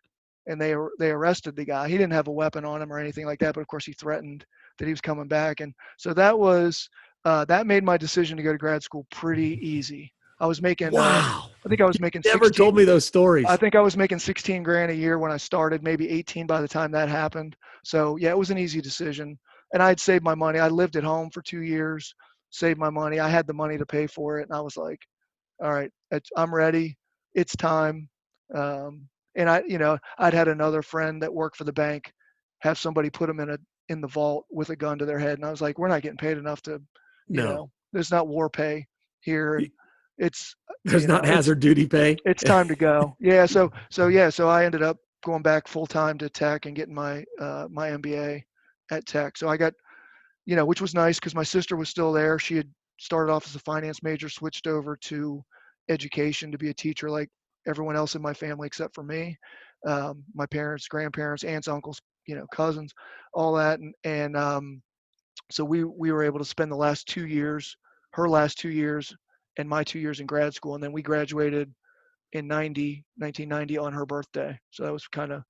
and they arrested the guy. He didn't have a weapon on him or anything like that, but of course he threatened that he was coming back. And so that made my decision to go to grad school pretty easy. I was making Wow. I think I was making Never 16. told me those I stories. think I was making 16 grand a year when I started, maybe 18 by the time that happened. So yeah, it was an easy decision. And I'd saved my money. I lived at home for 2 years, saved my money. I had the money to pay for it. And I was like, all right, I'm ready. It's time. And I'd had another friend that worked for the bank have somebody put them in the vault with a gun to their head. And I was like, we're not getting paid enough to, No. there's not war pay here. And it's, There's not it's hazard duty pay. time to go. Yeah. So I ended up going back full time to tech and getting my MBA at tech. So I got, which was nice because my sister was still there. She had started off as a finance major, switched over to education to be a teacher like everyone else in my family except for me. My parents, grandparents, aunts, uncles, cousins, all that. And so we were able to spend the last 2 years, her last 2 years, and my 2 years in grad school. And then we graduated in 1990 on her birthday. So that was kind of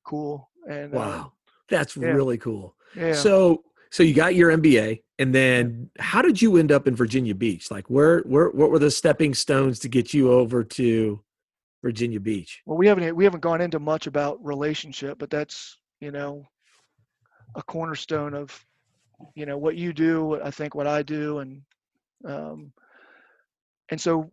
cool. And Wow. That's yeah, really cool. yeah, So you got your MBA, and yeah. then how did you end up in Virginia Beach? Like what were the stepping stones to get you over to Virginia Beach? Well, we haven't gone into much about relationship, but that's a cornerstone of what you do, I think what I do. Um, and so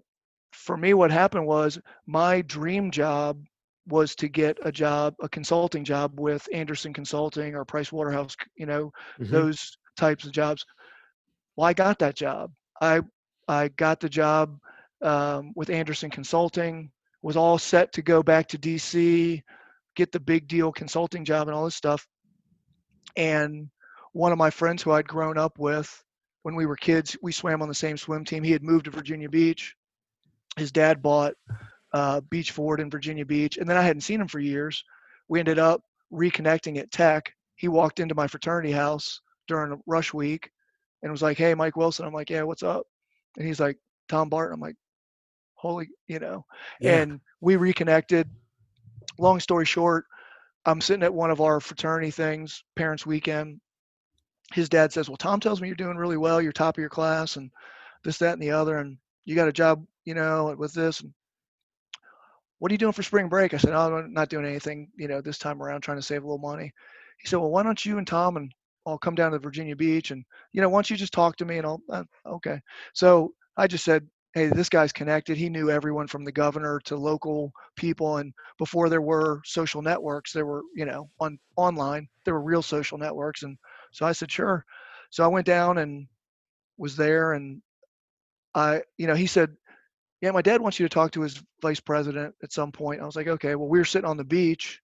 for me, what happened was my dream job was to get a consulting job with Anderson Consulting or Price Waterhouse, Mm-hmm. those types of jobs. Well, I got that job. I I got the job with Anderson Consulting. Was all set to go back to DC, get the big deal consulting job and all this stuff. And one of my friends who I'd grown up with when we were kids, we swam on the same swim team. He had moved to Virginia Beach. His dad bought Beach Ford in Virginia Beach, and then I hadn't seen him for years. We ended up reconnecting at Tech. He walked into my fraternity house during a rush week and was like, "Hey, Mike Wilson." I'm like, "Yeah, what's up?" And he's like, "Tom Barton." I'm like, "Holy." Yeah. And we reconnected. Long story short, I'm sitting at one of our fraternity things, parents' weekend. His dad says, "Well, Tom tells me you're doing really well. You're top of your class, and this, that, and the other, and you got a job, with this. And what are you doing for spring break?" I said, "Oh, I'm not doing anything, this time around, trying to save a little money." He said, "Well, why don't you and Tom and I'll come down to Virginia Beach, and why don't you just talk to me?" And okay. So I just said, "Hey, this guy's connected. He knew everyone from the governor to local people. And before there were social networks, there were, on online, there were real social networks." And so I said, "Sure." So I went down and was there, and he said, "Yeah, my dad wants you to talk to his vice president at some point." I was like, "Okay." Well, we were sitting on the beach.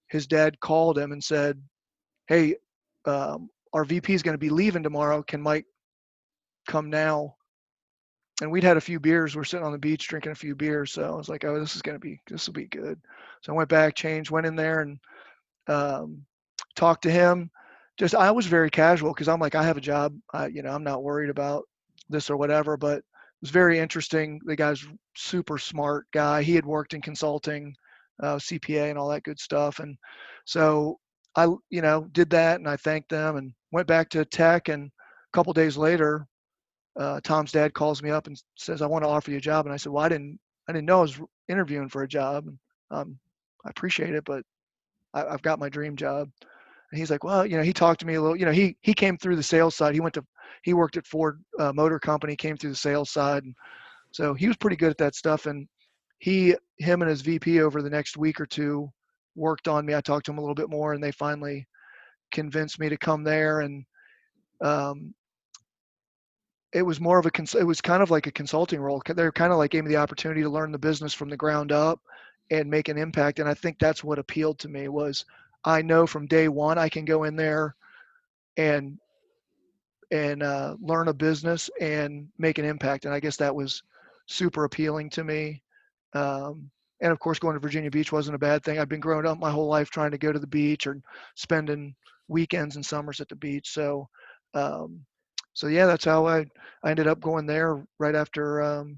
His dad called him and said, "Hey, our VP is going to be leaving tomorrow. Can Mike come now?" And we'd had a few beers. We're sitting on the beach drinking a few beers. So I was like, "Oh, this will be good." So I went back, changed, went in there and um, talked to him. I was very casual because I'm like, I have a job. I'm not worried about this or whatever. But it was very interesting. The guy's super smart guy. He had worked in consulting, CPA, and all that good stuff. And so I, did that, and I thanked them and went back to Tech. And a couple days later, Tom's dad calls me up and says, "I want to offer you a job." And I said, "Well, I didn't know I was interviewing for a job. And I appreciate it, but I've got my dream job." And he's like, "Well, he talked to me a little, he came through the sales side. He worked at Ford Motor Company, came through the sales side. And so he was pretty good at that stuff. And him and his VP over the next week or two worked on me. I talked to him a little bit more, and they finally convinced me to come there. And um, it was it was kind of like a consulting role. They're kind of like gave me the opportunity to learn the business from the ground up and make an impact. And I think that's what appealed to me was I know from day one I can go in there and learn a business and make an impact. And I guess that was super appealing to me. And of course, going to Virginia Beach wasn't a bad thing. I've been growing up my whole life trying to go to the beach or spending weekends and summers at the beach. Um, so yeah, that's how I ended up going there right after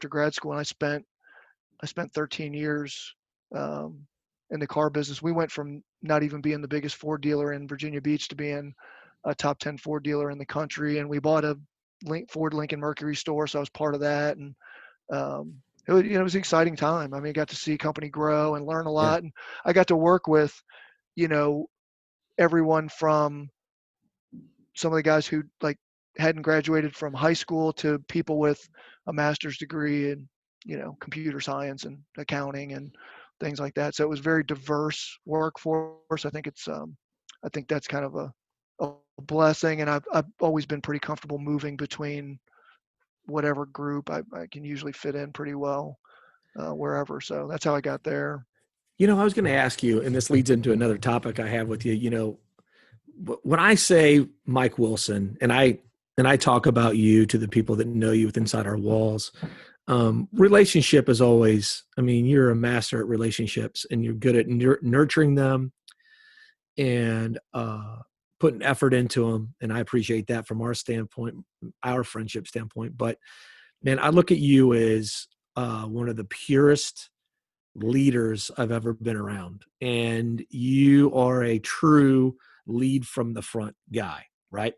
grad school. And I spent 13 years um, in the car business. We went from not even being the biggest Ford dealer in Virginia Beach to being a top 10 Ford dealer in the country. And we bought a Ford Lincoln Mercury store, so I was part of that. And um, it was an exciting time. I mean, I got to see company grow and learn a Yeah. lot. And I got to work with, you know, everyone from some of the guys who like hadn't graduated from high school to people with a master's degree in computer science and accounting and things like that. So it was very diverse workforce. I think that's kind of a blessing. And I've always been pretty comfortable moving between whatever group. I can usually fit in pretty well wherever. So that's how I got there. I was going to ask you, and this leads into another topic I have with you. When I say Mike Wilson, and I talk about you to the people that know you within inside our walls, relationship is always. I mean, you're a master at relationships, and you're good at nurturing them and putting effort into them. And I appreciate that from our standpoint, our friendship standpoint. But man, I look at you as one of the purest leaders I've ever been around. And you are a true lead from the front guy, right?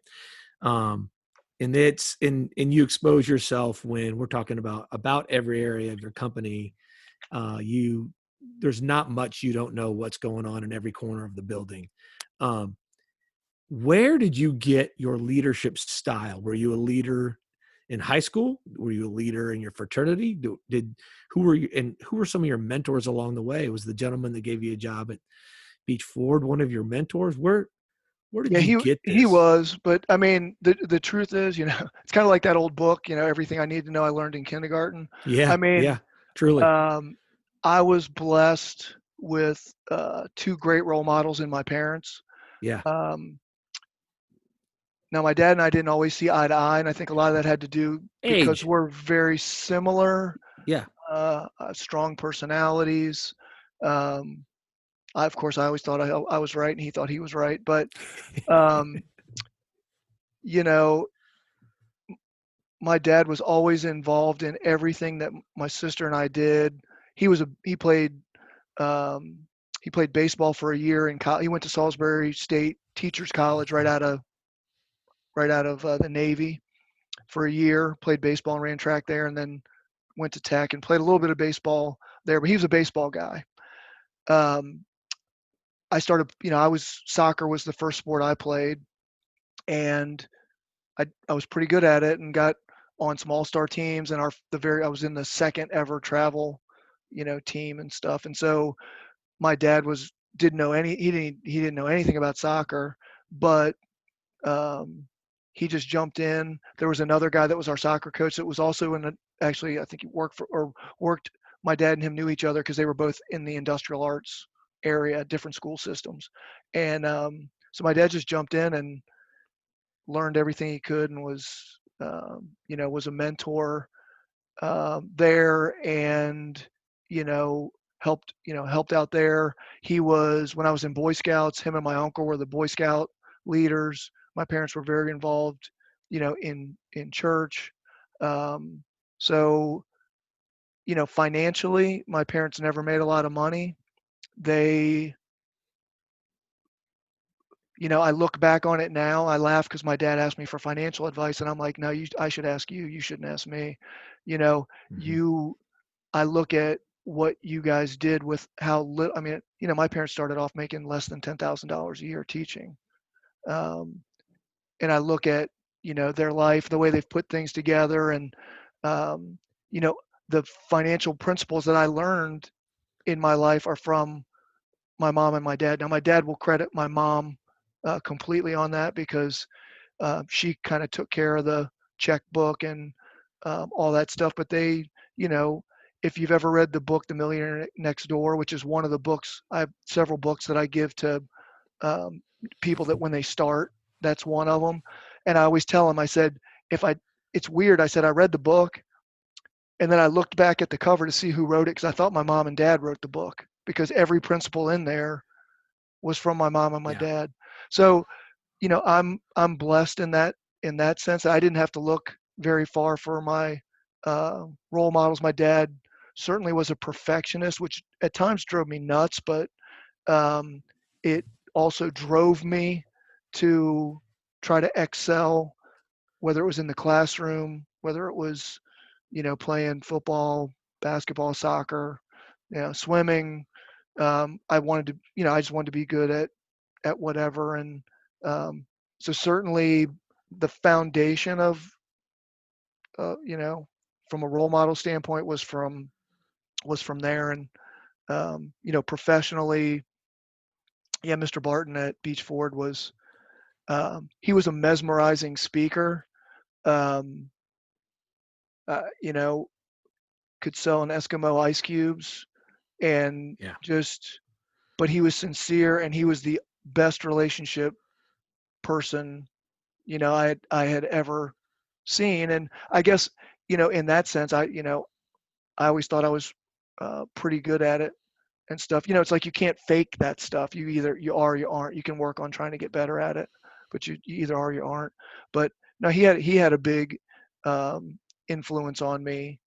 Um, and you expose yourself when we're talking about every area of your company. You There's not much you don't know what's going on in every corner of the building. Um, Where did you get your leadership style? Were you a leader in high school? Were you a leader in your fraternity? Who were you, and who were some of your mentors along the way? Was the gentleman that gave you a job at Beach Ford one of your mentors? Where did Yeah, you he get he this? was, but I mean, the truth is, it's kind of like that old book, everything I need to know I learned in kindergarten. I Yeah, mean, yeah, truly. um, I was blessed with two great role models in my parents. Yeah, Um, Now, my dad and I didn't always see eye to eye, and I think a lot of that had to do because age. we're very similar, Yeah, strong personalities. Um, of course, I always thought I was right, and he thought he was right. But um, you know, my dad was always involved in everything that my sister and I did. Um, he played baseball for a year in college. He went to Salisbury State Teachers College right out of the Navy for a year. Played baseball and ran track there, and then went to Tech and played a little bit of baseball there. But he was a baseball guy. Um, I started, soccer was the first sport I played, and I was pretty good at it and got on some all-star teams, and I was in the second ever travel, team and stuff. And so my dad didn't know he didn't know anything about soccer, but um, he just jumped in. There was another guy that was our soccer coach that was also actually I think he worked. My dad and him knew each other because they were both in the industrial arts area, different school systems, and so my dad just jumped in and learned everything he could and was a mentor there, and you know helped out there. He was When I was in Boy Scouts, him and my uncle were the Boy Scout leaders. My parents were very involved, in church. Um, so financially, my parents never made a lot of money. They I look back on it now, I laugh because my dad asked me for financial advice, and I'm like, no, I should ask you. You shouldn't ask me. You know, mhm. you I look at what you guys did with how little. I mean, my parents started off making less than $10,000 a year teaching, um, and I look at their life, the way they've put things together, and um, you know the financial principles that I learned in my life are from my mom and my dad. Now, my dad will credit my mom completely on that because she kind of took care of the checkbook and all that stuff. But you know, if you've ever read the book The Millionaire Next Door, which is one of the books, I have several books that I give to um, people that when they start, that's one of them. And I always tell them, I said, it's weird. I said, I read the book and then I looked back at the cover to see who wrote it because I thought my mom and dad wrote the book because every principle in there was from my mom and my Yeah, dad. So I'm blessed in that sense. I didn't have to look very far for my role models. My dad certainly was a perfectionist, which at times drove me nuts, but um, it also drove me to try to excel, whether it was in the classroom, whether it was playing football, basketball, soccer, swimming. I just wanted to be good at whatever. And so certainly the foundation of, you know, from a role model standpoint was from there. And, professionally, yeah, Mr. Barton at Beach Ford he was a mesmerizing speaker. Um, you know, could sell an Eskimo ice cubes and yeah, but he was sincere and he was the best relationship person I had ever seen. And I guess in that sense, I always thought I was pretty good at it and stuff. It's like you can't fake that stuff. You are or you aren't. You can work on trying to get better at it, but you either are or you aren't. But no, he had a big influence on me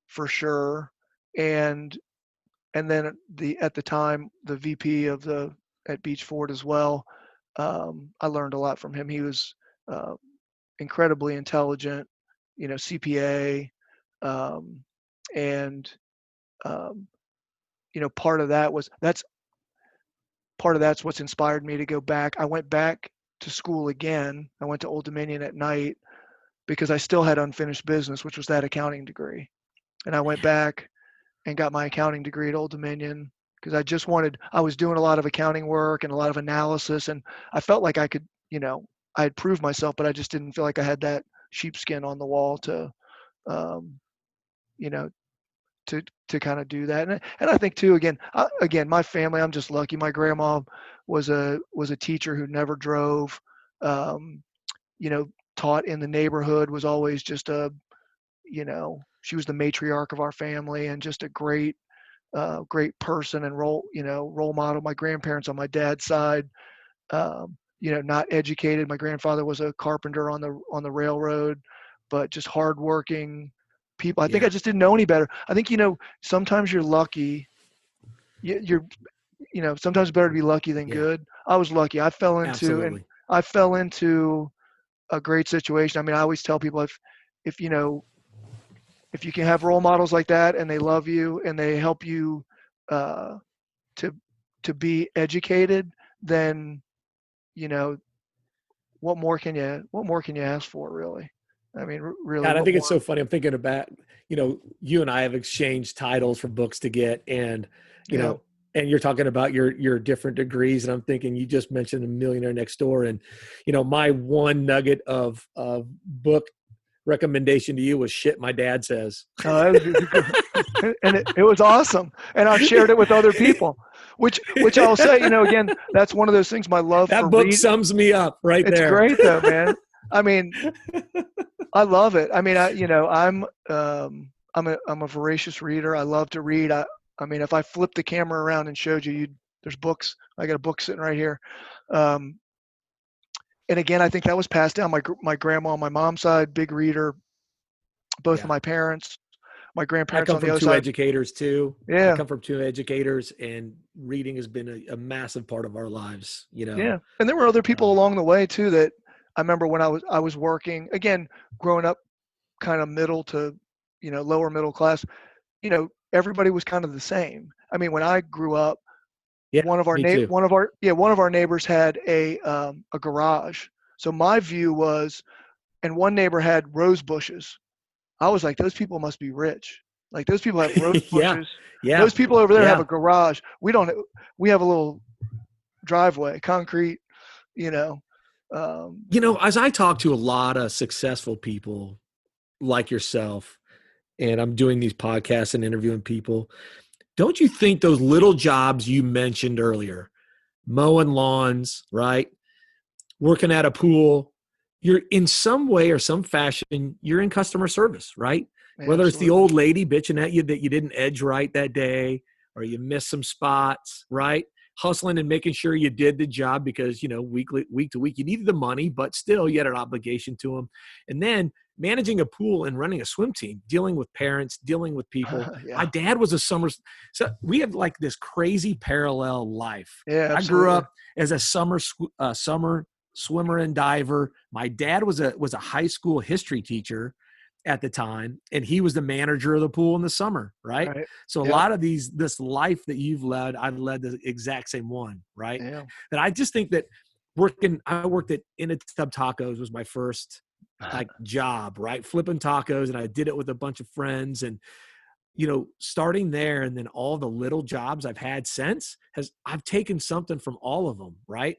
for sure. And then at the time the VP at Beach Ford as well. I learned a lot from him. He was uh, incredibly intelligent, CPA, um, and um, part of that's what's inspired me to go back. I went back to school again. I went to Old Dominion at night because I still had unfinished business, which was that accounting degree. And I went back and got my accounting degree at Old Dominion because I was doing a lot of accounting work and a lot of analysis, and I felt like I could, I had proved myself, but I just didn't feel like I had that sheepskin on the wall to, um, you know, to kind of do that. And I think too, again, my family, I'm just lucky. My grandma was a teacher who never drove, um, taught in the neighborhood, was always just she was the matriarch of our family and just a great person and role model. My grandparents on my dad's side, not educated. My grandfather was a carpenter on the railroad, but just hardworking people. I think I just didn't know any better. I think, sometimes you're lucky. You're sometimes it's better to be lucky than good. I was lucky. I fell into a great situation. I mean, I always tell people if you can have role models like that and they love you and they help you to be educated, then what more can you ask for, really? I mean, really. God, I think it's so funny. I'm thinking about, you and I have exchanged titles for books to get, and and you're talking about your different degrees, and I'm thinking you just mentioned A Millionaire Next Door, and my one nugget of book recommendation to you was Shit My Dad Says. And it was awesome, and I've shared it with other people, which I'll say, again, that's one of those things. My love that for book sums me up right there. It's great though, man. I mean, I love it. I mean, I'm a voracious reader. I love to read. I mean, if I flipped the camera around and showed you, there's books. I got a book sitting right here. And again, I think that was passed down. My grandma on my mom's side, big reader. Both of my parents, my grandparents on the other side. I come from two educators too. Yeah. I come from two educators, and reading has been a massive part of our lives, Yeah. And there were other people along the way too that I remember when I was working, again, growing up kind of middle to, lower middle class, everybody was kind of the same. I mean, when I grew up, one of our neighbors had a garage. So my view was, and one neighbor had rose bushes. I was like, those people must be rich. Like, those people have rose bushes. Yeah. Those people over there have a garage. We don't. We have a little driveway, concrete. As I talk to a lot of successful people like yourself, and I'm doing these podcasts and interviewing people, don't you think those little jobs you mentioned earlier, mowing lawns, right? Working at a pool, you're in some way or some fashion, you're in customer service, right? Yeah, whether it's absolutely. the old lady bitching at you that you didn't edge right that day, or you missed some spots, right? Hustling and making sure you did the job because, week to week, you needed the money, but still you had an obligation to them. And then managing a pool and running a swim team, dealing with parents, dealing with people. Yeah. My dad was so we have like this crazy parallel life. Yeah, I grew up as a summer swimmer and diver. My dad was a high school history teacher at the time, and he was the manager of the pool in the summer, right? So a lot of this life that you've led, I've led the exact same one, right? Yeah. But I just think that I worked at In a Tub Tacos was my first job, right? Flipping tacos, and I did it with a bunch of friends, and starting there, and then all the little jobs I've had since I've taken something from all of them, right?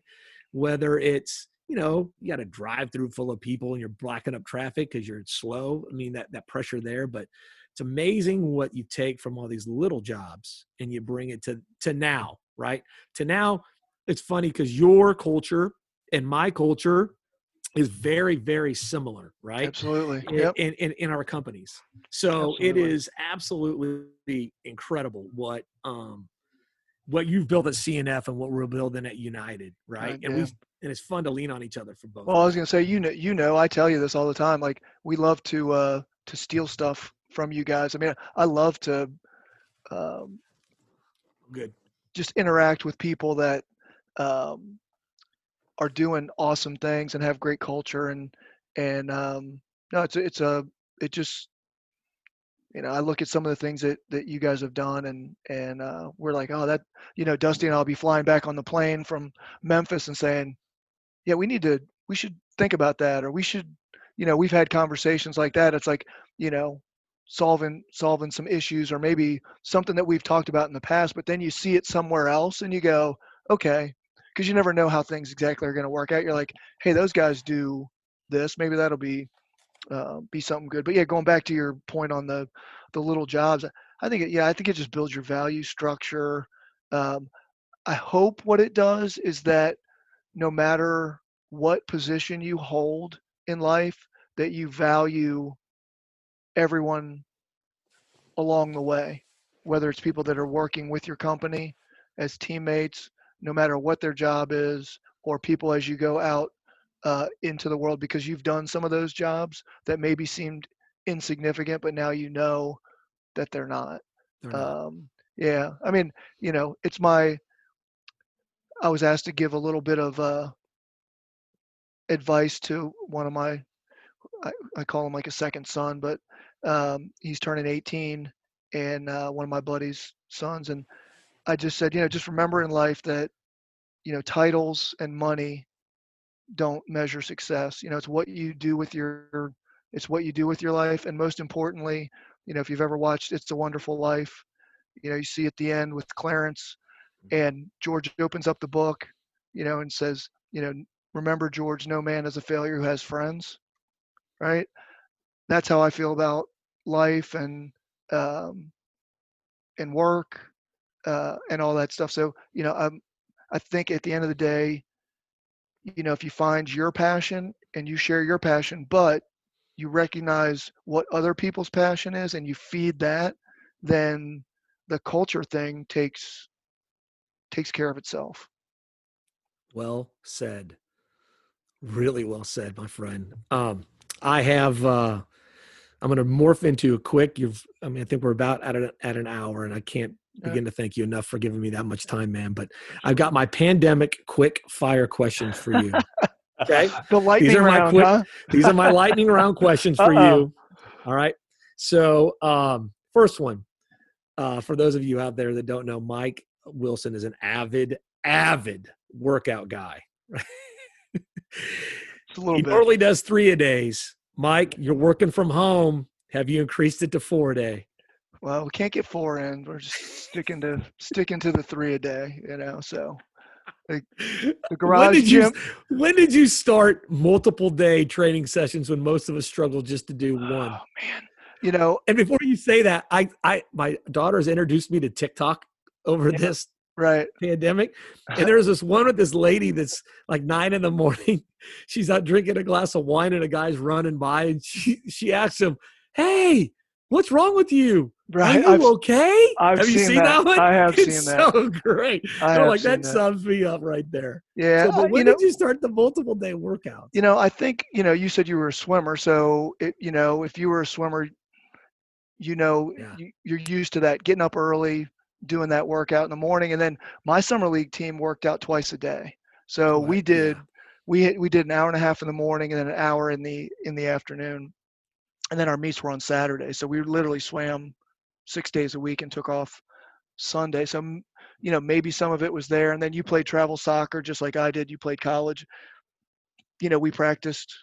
Whether it's you got a drive-through full of people and you're blocking up traffic because you're slow. I mean, that pressure there, but it's amazing what you take from all these little jobs and you bring it to now, right? To now, it's funny because your culture and my culture is very, very similar, right? Absolutely. Yep. In our companies. So Absolutely. It is absolutely incredible what you've built at CNF and what we're building at United, right? And it's fun to lean on each other for both. Well, I was going to say, I tell you this all the time. Like, we love to steal stuff from you guys. I mean, I love to just interact with people that are doing awesome things and have great culture. I look at some of the things that you guys have done, and we're like, oh, that, Dusty and I'll be flying back on the plane from Memphis and saying, yeah, we should think about that, or we should, we've had conversations like that. It's like, you know, solving some issues, or maybe something that we've talked about in the past, but then you see it somewhere else and you go, okay, because you never know how things exactly are going to work out. You're like, hey, those guys do this, maybe that'll be something good. But yeah, going back to your point on the little jobs, I think it just builds your value structure. Um, I hope what it does is that no matter what position you hold in life, that you value everyone along the way, whether it's people that are working with your company as teammates, no matter what their job is, or people as you go out into the world, because you've done some of those jobs that maybe seemed insignificant, but now you know that they're not. They're not. Yeah, I mean, it's I was asked to give a little bit of advice to one of I call him like a second son, but he's turning 18, and one of my buddy's sons. And I just said, just remember in life that, titles and money don't measure success. It's what you do with your life. And most importantly, if you've ever watched It's a Wonderful Life, you see at the end with Clarence, and George opens up the book, and says, remember, George, no man is a failure who has friends, right? That's how I feel about life um, and work and all that stuff. So, I think at the end of the day, if you find your passion and you share your passion, but you recognize what other people's passion is and you feed that, then the culture thing takes care of itself. Well said. Really well said, my friend. I have I'm going to morph into a quick. I think we're about at an hour, and I can't Yeah, begin to thank you enough for giving me that much time, man. But I've got absolutely. my pandemic quick fire questions for you. Okay, The these lightning are my round, quick. huh? These are my lightning round questions for Uh-oh. you. All right. So, first one, for those of you out there that don't know, Mike Wilson is an avid workout guy. It's a little He bit. normally does 3 a days. Mike, you're working from home. Have you increased it to 4 a day? Well, we can't get four in. We're just sticking to the three a day, So the, the When garage did you gym. when did you start multiple day training sessions when most of us struggle just to do Oh one? man, you know, And before you say that, I my daughter's introduced me to TikTok over yeah, this right. pandemic. And there's this one with this lady that's like 9 in the morning. She's out drinking a glass of wine and a guy's running by and she asks him, "Hey, what's wrong with you? Are Right. you okay?" I've Have you seen seen that. that one? I have seen It's that. so great. I And I'm have like, seen that that. sums me up right there. Yeah. So, but when did you start the multiple day workouts? I think, you said you were a swimmer. So, if you were a swimmer, Yeah. you're used to that, getting up early, doing that workout in the morning. And then my summer league team worked out twice a day. So Yeah. we did an hour and a half in the morning and then an hour in the afternoon. And then our meets were on Saturday. So we literally swam 6 days a week and took off Sunday. So, maybe some of it was there. And then you played travel soccer just like I did. You played college. We practiced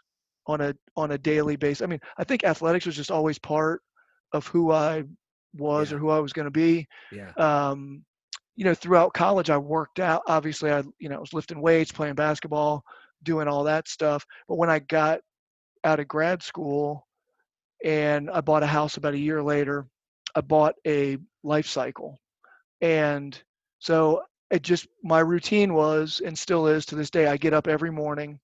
on a daily basis. I mean, I think athletics was just always part of who I was Yeah. or who I was going to be. Yeah. Um, throughout college, I worked out. Obviously, I was lifting weights, playing basketball, doing all that stuff. But when I got out of grad school and I bought a house about a year later, I bought a life cycle. And so my routine was and still is to this day, I get up every morning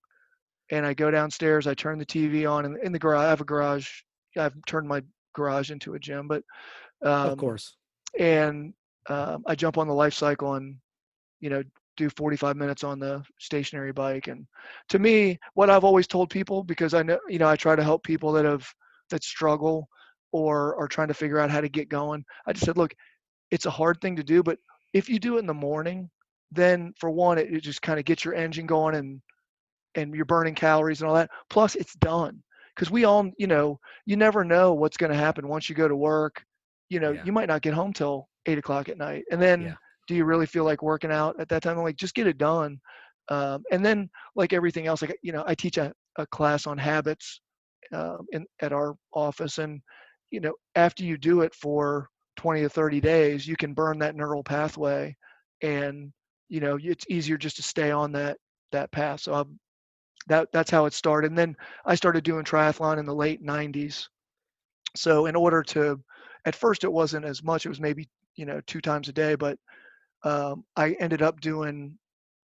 and I go downstairs, I turn the TV on in the garage. I have a garage. I've turned my garage into a gym, but Of um, course. and I jump on the life cycle and you know do 45 minutes on the stationary bike. And to me, what I've always told people, because I know I try to help people that struggle or are trying to figure out how to get going. I just said, look, it's a hard thing to do, but if you do it in the morning, then for one, it just kind of gets your engine going and you're burning calories and all that. Plus, it's done because we all, you never know what's going to happen once you go to work. Yeah. You might not get home till 8 o'clock at night, and then Yeah. do you really feel like working out at that time? I'm like, just get it done. And then like everything else, like, I teach a class on habits at our office. And, after you do it for 20 to 30 days, you can burn that neural pathway, and, it's easier just to stay on that path. So that's how it started. And then I started doing triathlon in the late 90s. So in order to, at first it wasn't as much, it was maybe, 2 times a day, but I ended up doing,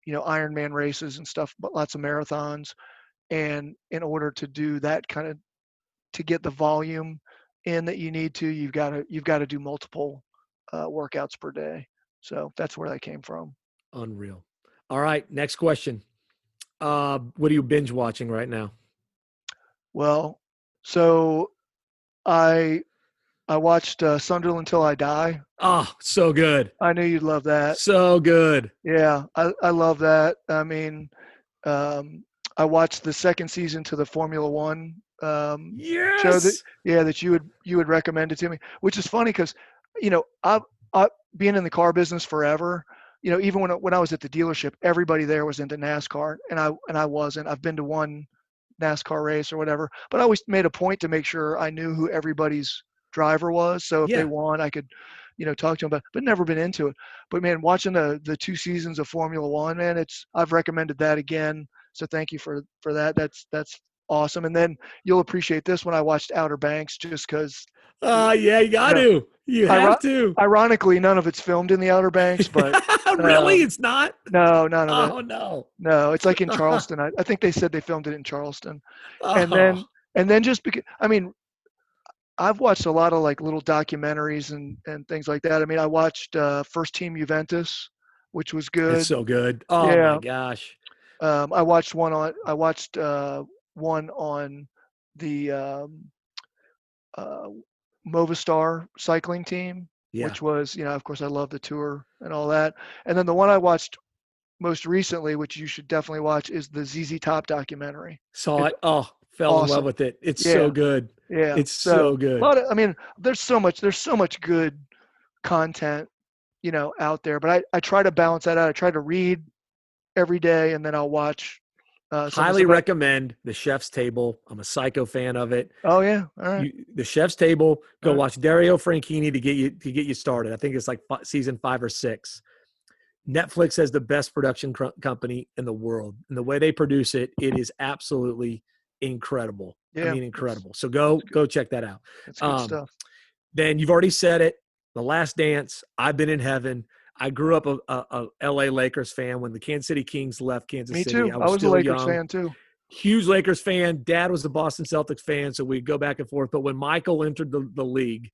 Ironman races and stuff, but lots of marathons. And in order to do that kind of, to get the volume in that you need to, you've got to do multiple workouts per day. So that's where that came from. Unreal. All right, next question. What are you binge watching right now? Well, so I watched Sunderland Till I Die. Oh, so good. I knew you'd love that. So good. Yeah, I love that. I mean, I watched the second season to the Formula One show that Yes. that you would recommend it to me, which is funny because, I being in the car business forever, even when I was at the dealership, everybody there was into NASCAR, and I wasn't. I've been to one NASCAR race or whatever, but I always made a point to make sure I knew who everybody's driver was. So if they Yeah. won, I could, talk to them, but never been into it. But man, watching the 2 seasons of Formula One, man, I've recommended that again. So thank you for that. That's awesome. And then you'll appreciate this when I watched Outer Banks, just because, Yeah, you got to. You have to. ironically, none of it's filmed in the Outer Banks, but Really? It's not? no, none of it. Oh, no. No, it's like in Charleston. I think they said they filmed it in Charleston. And Oh, then just because, I mean, I've watched a lot of like little documentaries and things like that. I mean, I watched First Team Juventus, which was it's good. so good. Oh, my Yeah. gosh. I watched one on the uh, Movistar cycling team, Yeah. which was, of course, I love the tour and all that. And then the one I watched most recently, which you should definitely watch, is the ZZ Top documentary. Saw It's it. Oh, fell in love awesome. with it. It's so Yeah, good. yeah. It's So so a good. lot of, I mean, there's so much good content, out there. But I try to balance that out. I try to read every day, and then I'll watch some of the Highly stuff. recommend The Chef's Table. I'm a psycho fan of it. Oh yeah, all right. The Chef's Table. Go All right. watch Dario Franchini to get you started. I think it's like season 5 or 6. Netflix has the best production company in the world, and the way they produce it, it is absolutely incredible. I Yeah, mean, incredible. So go check that out. that's good Um, stuff. then you've already said it. The Last Dance. I've been in heaven. I grew up a LA Lakers fan. When the Kansas City Kings left Kansas Me City, too. I I was was a still Lakers young. fan too. Huge Lakers fan. Dad was a Boston Celtics fan, so we'd go back and forth. But when Michael entered the league,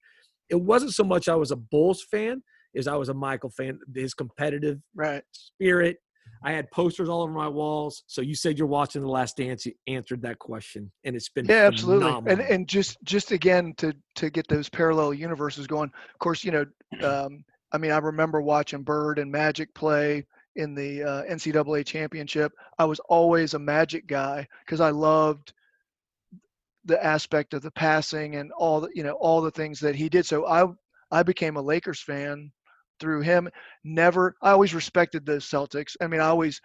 it wasn't so much I was a Bulls fan as I was a Michael fan. His competitive Right. spirit. I had posters all over my walls. So you said you're watching The Last Dance. You answered that question, and it's been Yeah, absolutely. phenomenal. And just again to get those parallel universes going. Of course, I mean, I remember watching Bird and Magic play in the NCAA championship. I was always a Magic guy because I loved the aspect of the passing and all the things that he did. So I became a Lakers fan through him. I always respected the Celtics. I mean, I was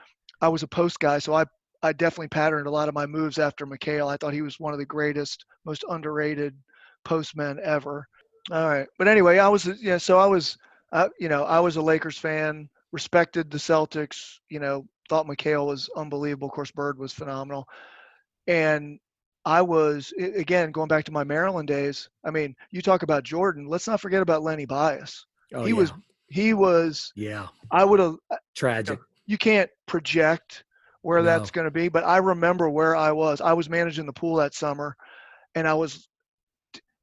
a post guy, so I definitely patterned a lot of my moves after McHale. I thought he was one of the greatest, most underrated postmen ever. All right, but anyway, I was a Lakers fan, respected the Celtics. Thought McHale was unbelievable. Of course, Bird was phenomenal, and again, going back to my Maryland days. I mean, you talk about Jordan. Let's not forget about Lenny Bias. Oh, He yeah. was he was. Yeah. I would have. Tragic. You can't project where No. that's going to be, but I remember where I was. I was managing the pool that summer, and I was,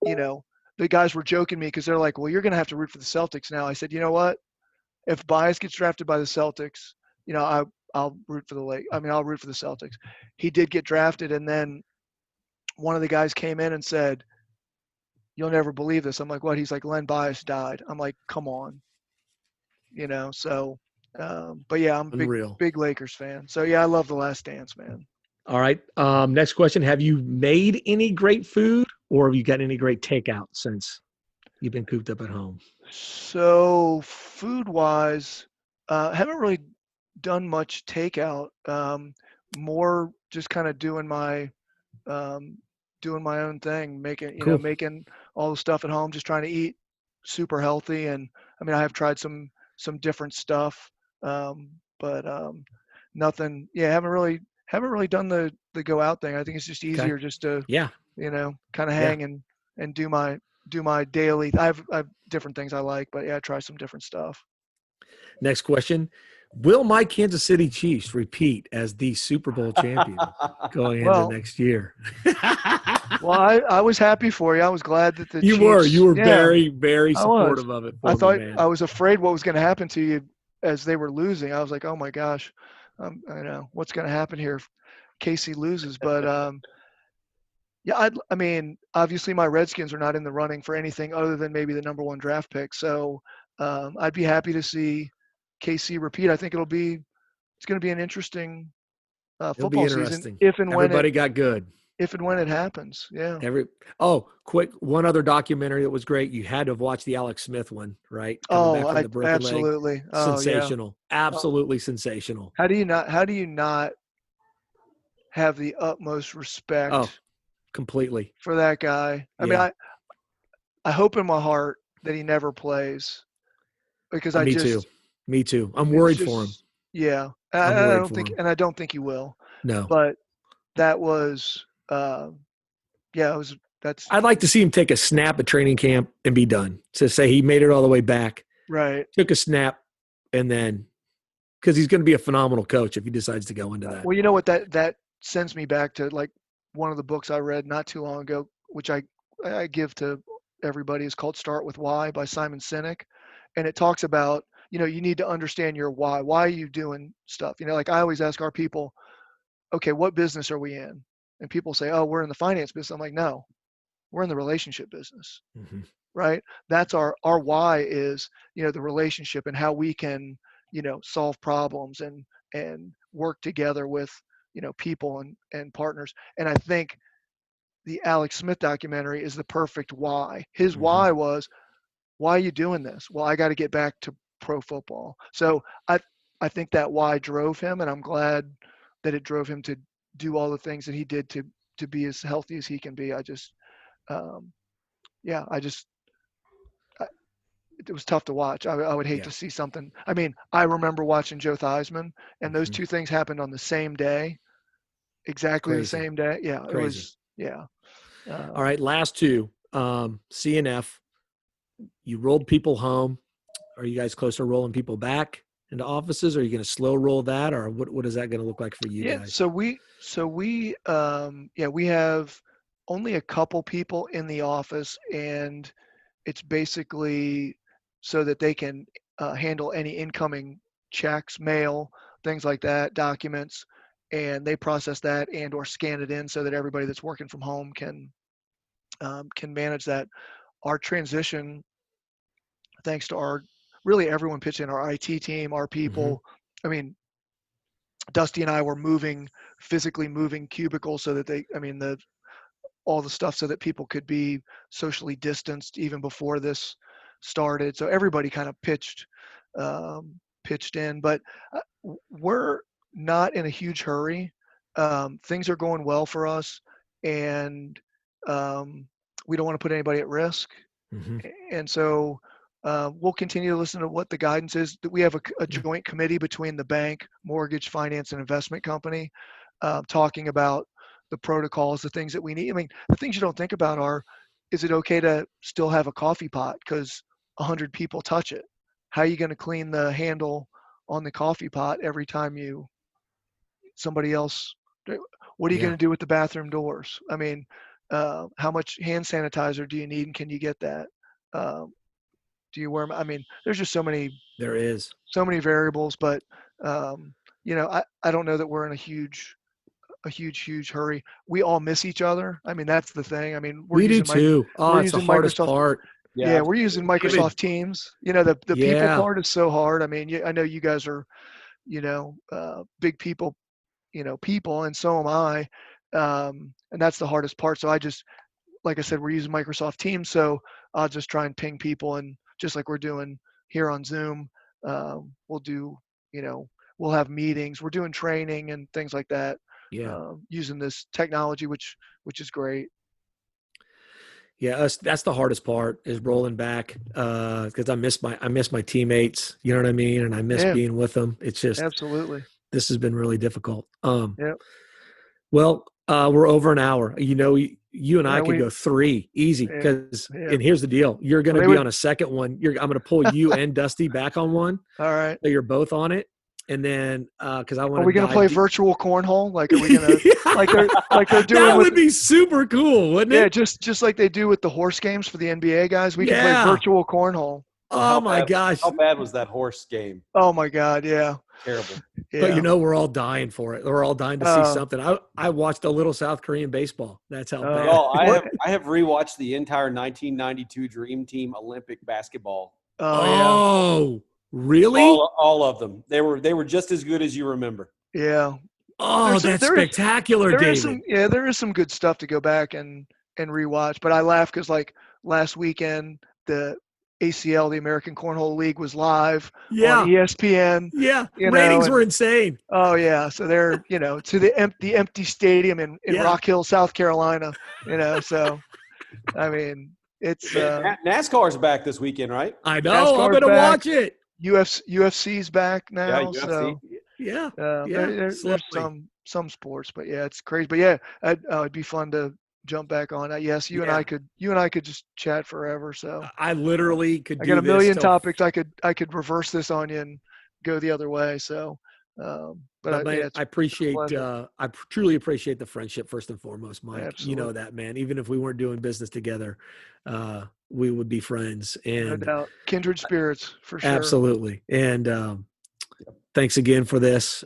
the guys were joking me because they're like, "Well, you're going to have to root for the Celtics now." I said, "You know what? If Bias gets drafted by the Celtics, I'll root for the Lake. I mean, I'll root for the Celtics." He did get drafted, and then one of the guys came in and said, "You'll never believe this." I'm like, "What?" He's like, "Len Bias died." I'm like, "Come on," So, but yeah, I'm a Unreal. big Lakers fan. So yeah, I love The Last Dance, man. All right. Next question. Have you made any great food, or have you got any great takeout since you've been cooped up at home? So food wise, haven't really done much takeout. More just kind of doing my own thing, Cool. making all the stuff at home, just trying to eat super healthy. And I mean, I have tried some different stuff, but nothing. Yeah, haven't really done the go out thing. I think it's just Okay. easier just to Yeah. kind of Yeah. hang and do my daily. I have different things I like, but yeah, try some different stuff. Next question. Will my Kansas City Chiefs repeat as the Super Bowl champion going into Well, next year? well, I was happy for you. I was glad that the You Chiefs. were Yeah, very, very I was. supportive of it I for me, thought man. I was afraid what was going to happen to you as they were losing. I was like, oh my gosh, I know what's going to happen here if Casey loses. But yeah, I mean, obviously my Redskins are not in the running for anything other than maybe the number one draft pick. So I'd be happy to see KC repeat. I think it's going to be an interesting It'll be football season interesting. if and when Everybody got good. it happens. Yeah. Quick, one other documentary that was great. You had to have watched the Alex Smith one, right? Coming Oh, back from the broken leg. absolutely. Oh yeah. Sensational. Absolutely sensational. How do you not have the utmost Oh, respect completely. for that guy? I mean, Yeah. I hope in my heart that he never plays because Me too. Me too. I'm it's worried for him. just, yeah. I'm I worried don't for think, him. and I don't think he will. No. But that was, yeah, that's I'd like to see him take a snap at training camp and be done. To say he made it all the way back, right. took a snap, and then because he's going to be a phenomenal coach if he decides to go into that. Well, you know what that sends me back to, like, one of the books I read not too long ago, which I give to everybody, is called Start With Why by Simon Sinek, and it talks about, you need to understand your why. Why are you doing stuff? Like I always ask our people, okay, what business are we in? And people say, oh, we're in the finance business. I'm like, no, we're in the relationship business, Mm-hmm. right? That's our why is, the relationship and how we can, solve problems and work together with, people and partners. And I think the Alex Smith documentary is the perfect why. His Mm-hmm. why was, why are you doing this? Well, I got to get back to pro football. So I think that why drove him, and I'm glad that it drove him to do all the things that he did to be as healthy as he can be. Um, yeah, it was tough to watch. I would hate Yeah. to see something. I mean, I remember watching Joe Theismann, and those Mm-hmm. two things happened on the same day, exactly the Crazy. same day. Yeah, it Crazy. was. Yeah. All right. Last two. CNF. You rolled people home. Are you guys close to rolling people back into offices? Are you going to slow roll that, or what is that going to look like for you Yeah. guys? We have only a couple people in the office, and it's basically so that they can handle any incoming checks, mail, things like that, documents, and they process that and or scan it in so that everybody that's working from home can manage that. Our transition, thanks to really everyone pitching in, our IT team, our Mm-hmm. people. I mean, Dusty and I were physically moving cubicles so that all the stuff so that people could be socially distanced even before this started. So everybody kind of pitched in, but we're not in a huge hurry. Things are going well for us, and we don't want to put anybody at risk. Mm-hmm. And so we'll continue to listen to what the guidance is. We have a joint committee between the bank, mortgage, finance, and investment company, talking about the protocols, the things that we need. I mean, the things you don't think about are, is it okay to still have a coffee pot because 100 people touch it? How are you going to clean the handle on the coffee pot every time somebody else? What are you Yeah. going to do with the bathroom doors? I mean, how much hand sanitizer do you need, and can you get that? Do you wear them? I mean, there's just so many There is. variables, but I don't know that we're in a huge hurry. We all miss each other. I mean, that's the thing. I mean, We do too. Oh, we're it's the using hardest Microsoft. part. Yeah, Yeah. we're using David. Microsoft Teams. The people Yeah. part is so hard. I mean, I know you guys are, big people, and so am I. And that's the hardest part. So like I said, we're using Microsoft Teams. So I'll just try and ping people, and just like we're doing here on Zoom, we'll do, we'll have meetings. We're doing training and things like that, Yeah. using this technology, which is great. Yeah, that's the hardest part is rolling back because I miss my teammates. You know what I mean, and I miss Yeah, being with them. It's just absolutely. this has been really difficult. Yeah. Well, we're over an hour. You know, you and I Yeah, could go 3 easy yeah, because. yeah. And here's the deal: you're going Well, to they be would. on a second one. I'm going to pull you and Dusty back on one, All right. so you're both on it. And then because I want Are to we gonna dive play deep. virtual cornhole? Like, are we gonna like they're doing That with? would be super cool, wouldn't Yeah, it? just like they do with the horse games for the NBA guys. We can play Yeah. virtual cornhole. Oh my gosh. How bad was that horse game? Oh my God, yeah, Terrible. But yeah. we're all dying for it. We're all dying to see Uh, something. I watched a little South Korean baseball. That's how bad. Y'all, what? I have rewatched the entire 1992 Dream Team Olympic basketball. Oh yeah, Oh, really? All of them. They were just as good as you remember. yeah. Oh, that's There is spectacular, David. there is some good stuff to go back and rewatch. But I laugh because like last weekend the ACL, the American Cornhole League, was live on Yeah. ESPN. Yeah. You know, Ratings were and insane. oh yeah, so they're to the empty stadium in Yeah. Rock Hill, South Carolina. So I mean it's NASCAR's back this weekend, right? I know. I'm NASCAR's going to back. watch it. UFC's back Yeah, now. UFC. So Yeah. there's Slowly. some sports, but yeah, it's crazy. But yeah, it'd be fun to jump back on. Yes, you and I could just chat forever. So I literally could I do got a this million till. topics. I could reverse this on you and go the other way. So, But man, it's I a pleasure. truly appreciate the friendship first and foremost, Mike. You know Absolutely. that, man. Even if we weren't doing business together, we would be friends. No And doubt. Kindred spirits for sure. absolutely. And thanks again for this.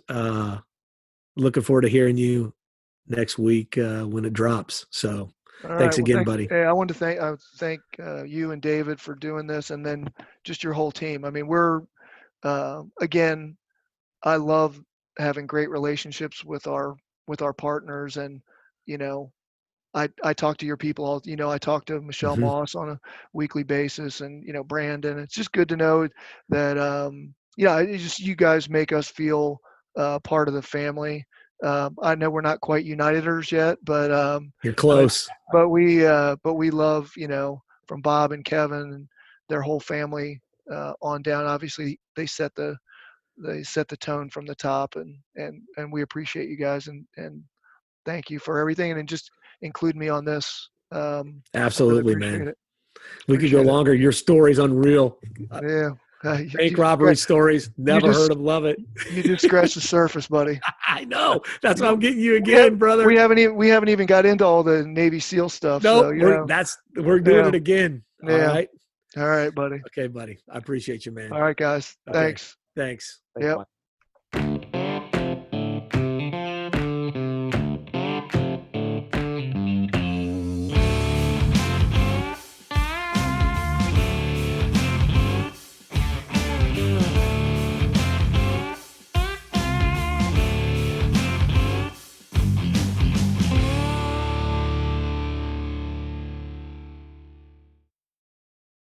Looking forward to hearing you next week when it drops. So All right. thanks Well, again, buddy. Hey, I want to thank you and David for doing this, and then just your whole team. I mean, we're again, I love having great relationships with our partners, and you know, I talk to your people all. I talk to Michelle Mhm. Moss on a weekly basis, and Brandon. It's just good to know that it's just you guys make us feel part of the family. I know we're not quite Uniteders yet, but You're close. we love from Bob and Kevin and their whole family on down. Obviously, they set the tone from the top, and we appreciate you guys, and thank you for everything, and then just include me on this. I really Absolutely, appreciate man. it. We could go longer. Your story's unreal. Yeah. Bank robbery stories. Never heard of love it. You just scratched the surface, buddy. I know. That's why I'm getting you again, brother. We haven't even got into all the Navy SEAL stuff. Nope. So we're doing it again. All Yeah. right. All right, buddy. Okay, buddy. I appreciate you, man. All right, guys. Okay. Thanks. Thanks. Yep.